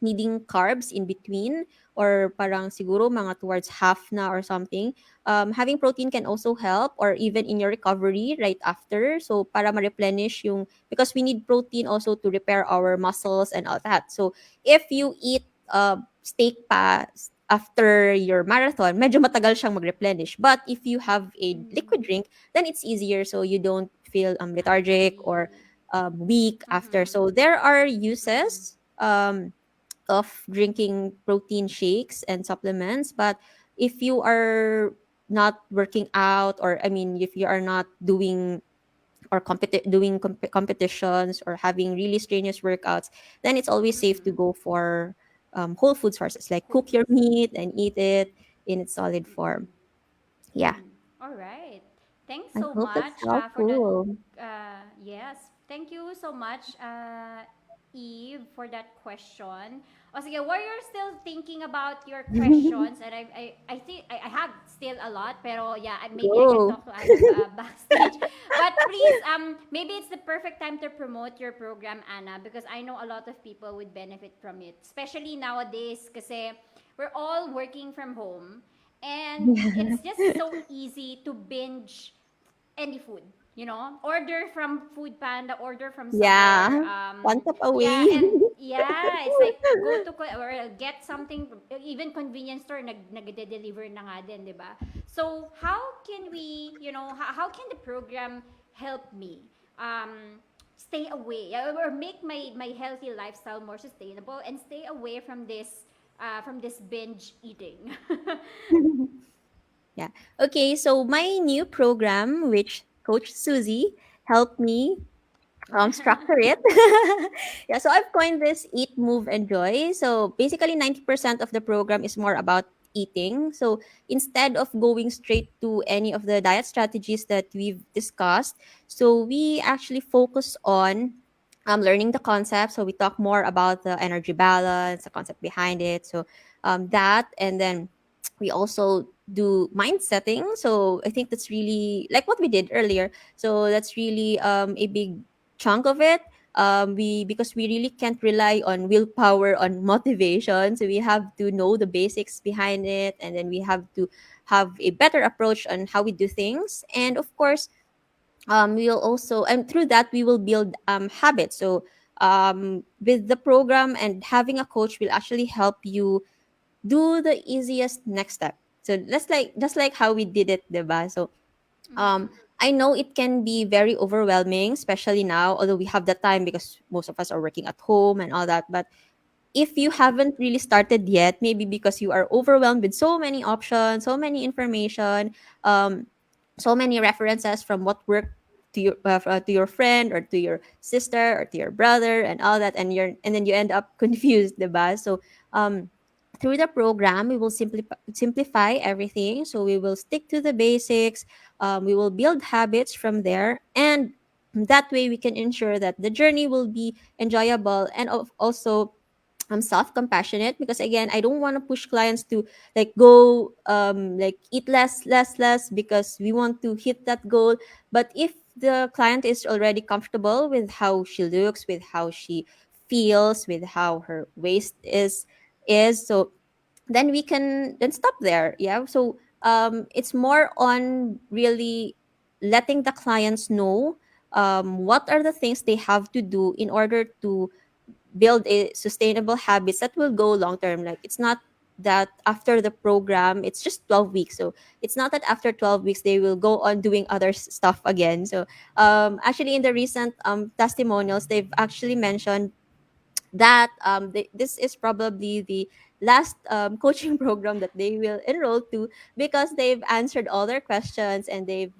needing carbs in between, or parang siguro mga towards half na or something, having protein can also help, or even in your recovery right after, so para ma-replenish yung, because we need protein also to repair our muscles and all that. So if you eat steak pa after your marathon, medyo matagal siyang mag-replenish. But if you have a liquid Mm, drink, then it's easier, so you don't feel lethargic or agree. weak after. Mm-hmm. So there are Mm-mm. uses, of drinking protein shakes and supplements. But if you are not working out, or I mean, if you are not doing or competitions or having really strenuous workouts, then it's always safe to Mm-hmm. go for whole food sources, like Whole cook your foods. meat and eat it in its solid form. Mm-mm. Yeah, All right. Thanks I so hope that's much for that. helpful. Yes, thank you so much, Eve, for that question. O sige, while you're still thinking about your questions, and I think I have still a lot, pero yeah, maybe I can Go. talk to Anna backstage. But please, maybe it's the perfect time to promote your program, Anna, because I know a lot of people would benefit from it, especially nowadays, kasi we're all working from home. And it's just so easy to binge any food, you know? Order from Food Panda, order from somewhere. Yeah, one tap Yeah, away. and yeah, it's like go to or get something, even convenience store nagde-deliver na nga din, 'di ba? So, how can we, how can the program help me stay away, or make my healthy lifestyle more sustainable and stay away from this binge eating? Yeah. Okay, so my new program, which Coach Susie helped me structure it. Yeah, so I've coined this eat, move, enjoy. So basically, 90% of the program is more about eating. So instead of going straight to any of the diet strategies that we've discussed, so we actually focus on learning the concept. So we talk more about the energy balance, the concept behind it. So that, and then we also do mind setting. So I think that's really like what we did earlier. So that's really a big chunk of it. We Because we really can't rely on willpower, on motivation, so we have to know the basics behind it, and then we have to have a better approach on how we do things. And of course, we'll also, and through that we will build habits. So with the program and having a coach will actually help you do the easiest next step. So that's like just like how we did it, diba? So um, Mm-hmm. I know it can be very overwhelming, especially now, although we have the time because most of us are working at home and all that. But if you haven't really started yet, maybe because you are overwhelmed with so many options, so many information, um, so many references from what worked to your friend or to your sister or to your brother and all that, and then you end up confused, diba? So um, through the program, we will simplify everything. So we will stick to the basics. We will build habits from there, and that way we can ensure that the journey will be enjoyable and also I'm self-compassionate, because again, I don't want to push clients to like go like eat less because we want to hit that goal. But if the client is already comfortable with how she looks, with how she feels, with how her waist is, so then we can then stop there. Yeah, so it's more on really letting the clients know what are the things they have to do in order to build a sustainable habits that will go long term. Like it's not that after the program it's just 12 weeks, so it's not that after 12 weeks they will go on doing other stuff again. So actually in the recent testimonials, they've actually mentioned that this is probably the last coaching program that they will enroll to, because they've answered all their questions and they've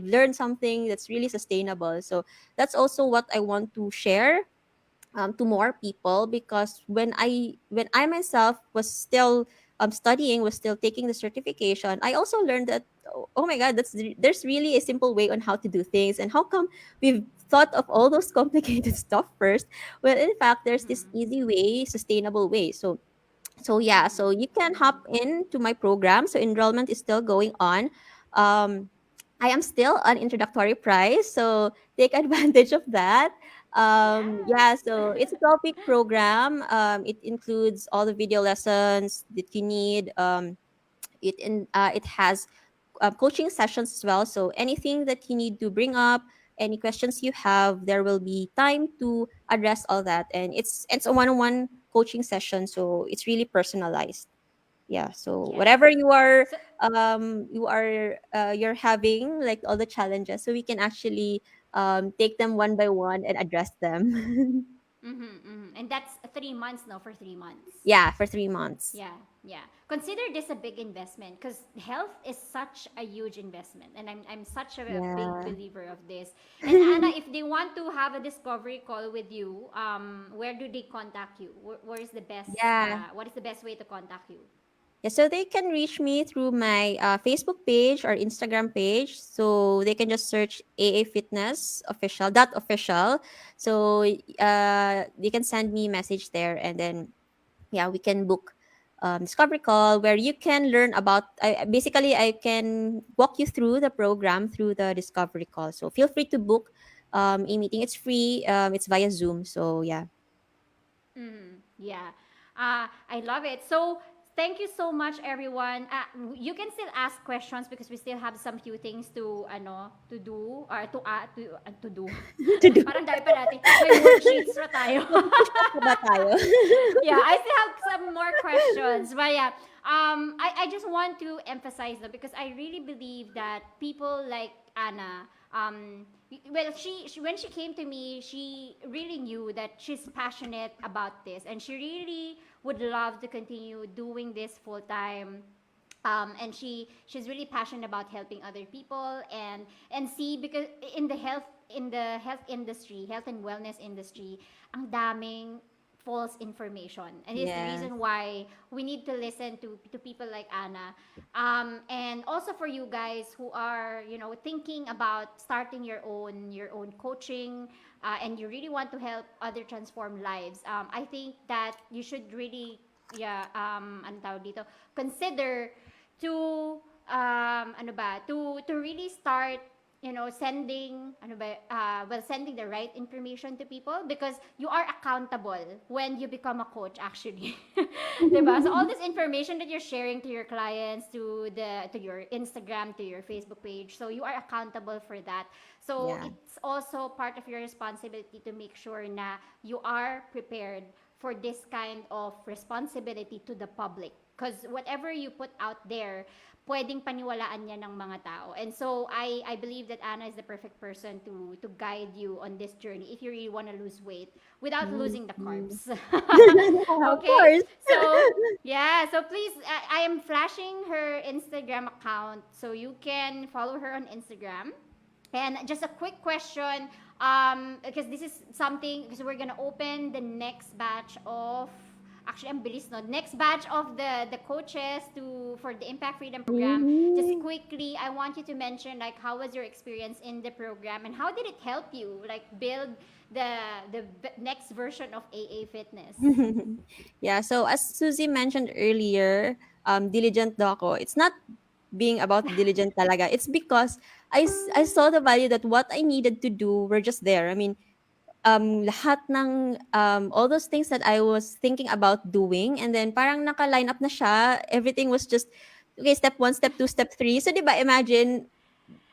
learned something that's really sustainable. So that's also what I want to share to more people, because when I myself was still studying, was still taking the certification, I also learned that, oh my god, there's really a simple way on how to do things, and how come we've thought of all those complicated stuff first. Well, in fact, there's this Mm-hmm. easy way, sustainable way. So yeah, so you can hop Mm-hmm. into my program. So enrollment is still going on. I am still an introductory price, so take advantage of that. Yeah, Yes. so it's a 12-week program. It includes all the video lessons that you need. It has coaching sessions as well. So anything that you need to bring up, any questions you have, there will be time to address all that. And it's a one-on-one coaching session, so it's really personalized. Yeah. So Yes. whatever So you're having, like all the challenges, so we can actually take them one by one and address them. And that's 3 months now, for 3 months. Yeah, for 3 months. Yeah, yeah. Consider this a big investment because health is such a huge investment, and I'm such a big Yeah. believer of this. And Anna, if they want to have a discovery call with you, where do they contact you? Where is the best? Yeah. What is the best way to contact you? Yeah, so they can reach me through my Facebook page or Instagram page. So they can just search AA Fitness official dot official. So they can send me a message there, and then yeah, we can book discovery call where you can learn about. Basically, I can walk you through the program through the discovery call. So feel free to book a meeting. It's free. It's via Zoom. So yeah. Yeah. I love it. So thank you so much, everyone. You can still ask questions because we still have some few things to do or to do. To do. Parang dahil pa natin. May worksheets pa tayo. Mag-chat pa ba tayo? Yeah, I still have some more questions. But yeah, I just want to emphasize though because I really believe that people like Anna, well, she when she came to me, she really knew that she's passionate about this, and she really would love to continue doing this full time. And she's really passionate about helping other people and see because in the health industry, health and wellness industry, ang daming false information, and it's the Yes. reason why we need to listen to people like Anna, and also for you guys who are thinking about starting your own coaching, and you really want to help other transform lives. I think that you should really, yeah, ano tawag dito, consider to to really start sending sending the right information to people because you are accountable when you become a coach actually. Diba? So all this information that you're sharing to your clients, to your Instagram, to your Facebook page, so you are accountable for that. So Yeah. it's also part of your responsibility to make sure na you are prepared for this kind of responsibility to the public. Because whatever you put out there, pwedeng paniwalaan niya ng mga tao. And so I believe that Anna is the perfect person to guide you on this journey if you really want to lose weight without Mhm. losing the carbs. Of Okay. course. So, yeah, so please, I am flashing her Instagram account so you can follow her on Instagram. And just a quick question, because this is something, because we're gonna open the next batch of, actually, ang bilis no, next batch of the coaches for the Impact Freedom program. Just Really? quickly, I want you to mention like how was your experience in the program and how did it help you like build the next version of AA Fitness? Yeah, so as Susie mentioned earlier, diligent daw ako. It's not being about diligent talaga. It's because I saw the value that what I needed to do were just there. I mean, lahat ng all those things that I was thinking about doing, and then parang naka-line up na siya. Everything was just okay, step 1, step 2, step 3. So 'di ba, imagine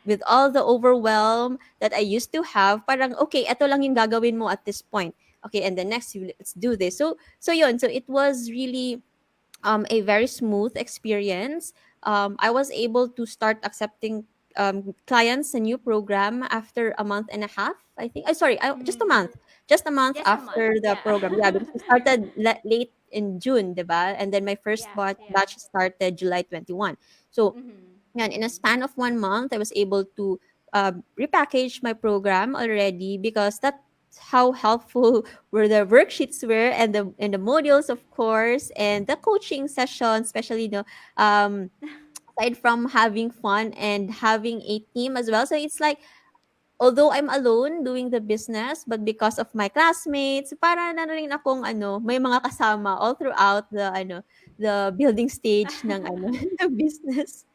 with all the overwhelm that I used to have, parang okay, eto lang yung gagawin mo at this point. Okay, and then next let's do this. So yun, so it was really a very smooth experience. I was able to start accepting clients a new program after a month and a half. I think. Sorry, just a month. Just a month Just a month, after the yeah. program. Yeah, because we started late in June, diba? And then my first Yeah, yeah. batch started July 21. So Mm-hmm. yan, in a Mm-hmm. span of 1 month, I was able to repackage my program already because that's how helpful were the worksheets were and the modules, of course, and the coaching session, especially aside from having fun and having a team as well. So it's like although I'm alone doing the business, but because of my classmates, para na rin akong may mga kasama all throughout the building stage ng ng business.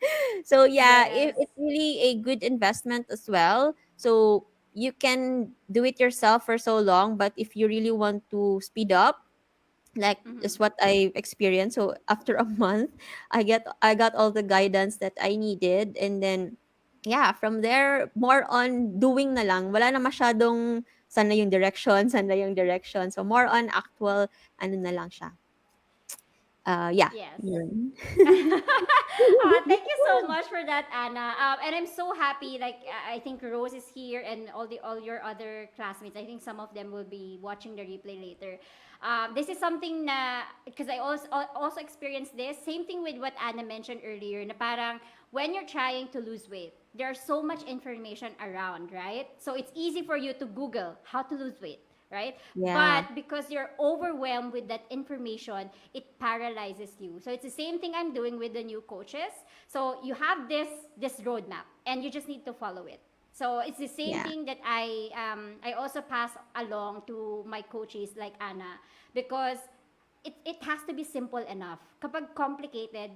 So yeah, Yes. it's really a good investment as well. So you can do it yourself for so long, but if you really want to speed up, like Mm-hmm. just what I experienced. So after a month, I got all the guidance that I needed, and then yeah, from there more on doing na lang. Wala na masyadong sana yung direction, sana yung direction. So more on actual ano na lang siya. Yeah. Yes. Yun. Thank you so much for that, Anna. And I'm so happy. Like I think Rose is here, and all your other classmates. I think some of them will be watching the replay later. This is something na because I also experienced this. Same thing with what Anna mentioned earlier. Na parang when you're trying to lose weight, there's so much information around, right? So it's easy for you to Google how to lose weight, right? Yeah. But because you're overwhelmed with that information, it paralyzes you. So it's the same thing I'm doing with the new coaches. So you have this roadmap, and you just need to follow it. So it's the same Yeah. thing that I also pass along to my coaches like Anna, because it has to be simple enough. Kapag complicated,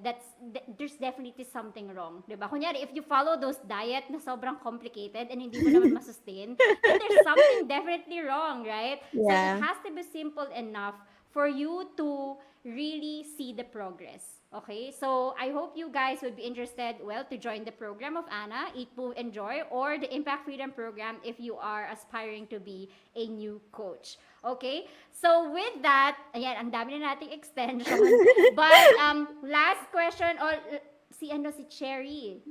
there's definitely something wrong, 'di ba? Kunyari, if you follow those diet na sobrang complicated and hindi mo naman masustain, then there's something definitely wrong, right? So it Yeah. has to be simple enough for you to really see the progress. Okay, so I hope you guys would be interested, well, to join the program of Anna, Eat, Move, Enjoy, or the Impact Freedom program if you are aspiring to be a new coach. Okay, so with that, ayan, ang dami na nating extension. But last question, or si ano, si Cherry.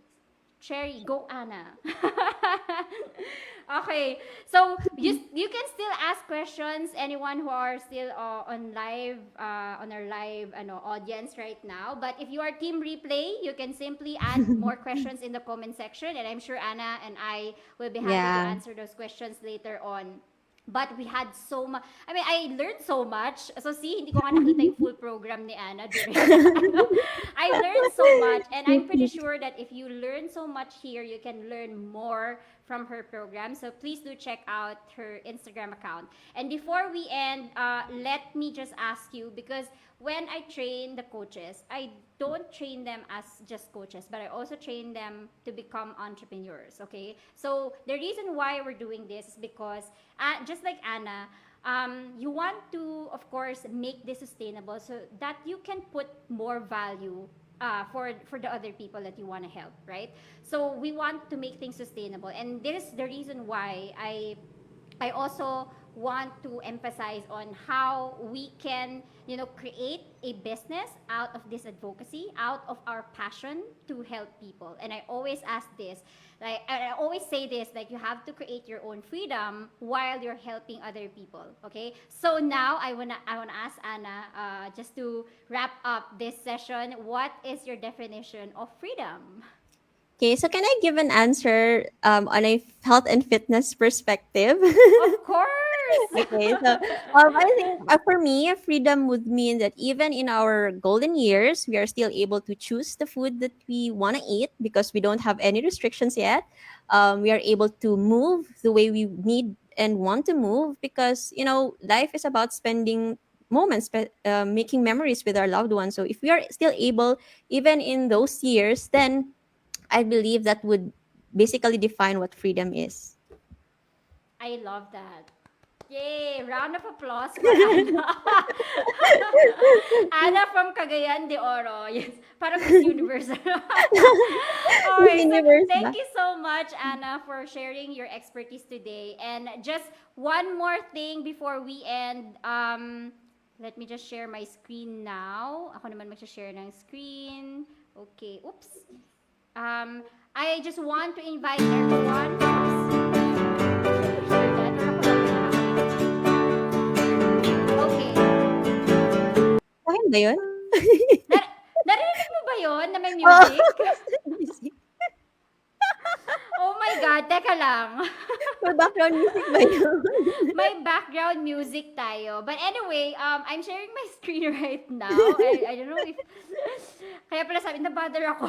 Cherry, go Anna. Okay, so you can still ask questions. Anyone who are still on live on our live audience right now. But if you are team replay, you can simply add more questions in the comment section, and I'm sure Anna and I will be happy to Yeah. answer those questions later on. But we had so much. I mean, I learned so much. So see, hindi ko nga nakita yung full program ni Anna during ano. I learned so much, and I'm pretty sure that if you learn so much here, you can learn more from her program. So please do check out her Instagram account. And before we end, let me just ask you, because when I train the coaches, I don't train them as just coaches, but I also train them to become entrepreneurs. Okay, so the reason why we're doing this is because, just like Anna, you want to, of course, make this sustainable so that you can put more value for the other people that you want to help, right? So we want to make things sustainable, and this is the reason why I also want to emphasize on how we can, create a business out of this advocacy, out of our passion to help people. And I always ask this, like I always say this, like you have to create your own freedom while you're helping other people. Okay. So now I wanna ask Anna, just to wrap up this session, what is your definition of freedom? Okay, so can I give an answer on a health and fitness perspective? Of course. Okay, so I think for me, freedom would mean that even in our golden years, we are still able to choose the food that we want to eat because we don't have any restrictions yet. We are able to move the way we need and want to move because, life is about spending moments, making memories with our loved ones. So if we are still able, even in those years, then I believe that would basically define what freedom is. I love that. Yay! Round of applause for Anna. Anna from Cagayan de Oro. Yes, parang Miss Universe. Okay, so Universe thank ba? you so much, Anna, for sharing your expertise today. And just one more thing before we end. Let me just share my screen now. Ako naman mag-share ng screen. Okay, oops. Um, I just want to invite everyone. Oops. Share that, or ako lang nakakita. Okay. Akin ba yun? Nar- Narinig mo ba yon na may Oo. music? Oh my God, teka lang. May background music ba yun? May background music tayo. But anyway, I'm sharing my screen right now. I don't know if... Kaya pala sabi, nabother ako.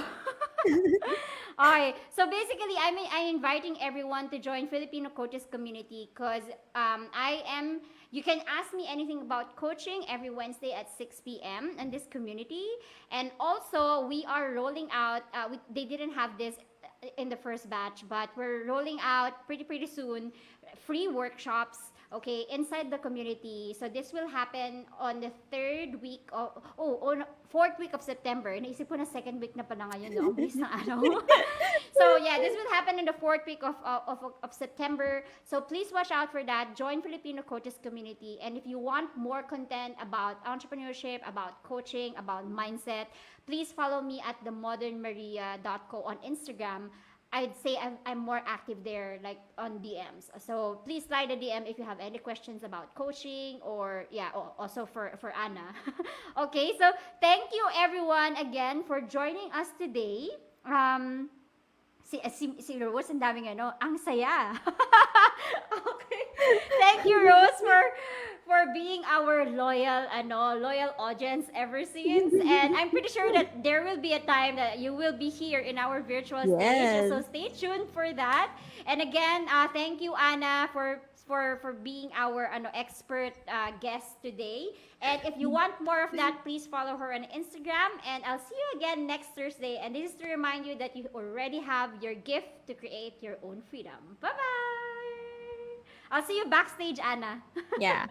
Okay, so basically, I'm inviting everyone to join Filipino Coaches Community because you can ask me anything about coaching every Wednesday at 6 p.m. in this community. And also, we are rolling out, they didn't have this in the first batch, but we're rolling out pretty soon free workshops. okay, inside the community. So this will happen on the fourth week of September. Naisip ko na second week na pala ngayon, no? Ang bilis ng ano. So yeah, this will happen in the fourth week of September. So please watch out for that. Join Filipino coaches community. And if you want more content about entrepreneurship, about coaching, about mindset, please follow me at themodernmaria.co on Instagram. I'd say I'm more active there, like on DMs. So please slide a DM if you have any questions about coaching or yeah, also for Ana. Okay, so thank you everyone again for joining us today. Si Rose, ang daming ano, ang saya. Okay. Thank you, Rose, for being our loyal audience ever since. And I'm pretty sure that there will be a time that you will be here in our virtual stage. Yes. So stay tuned for that. And again, thank you, Ana, for being our expert guest today. And if you want more of that, please follow her on Instagram. And I'll see you again next Thursday. And this is to remind you that you already have your gift to create your own freedom. Bye-bye! I'll see you backstage, Ana. Yeah.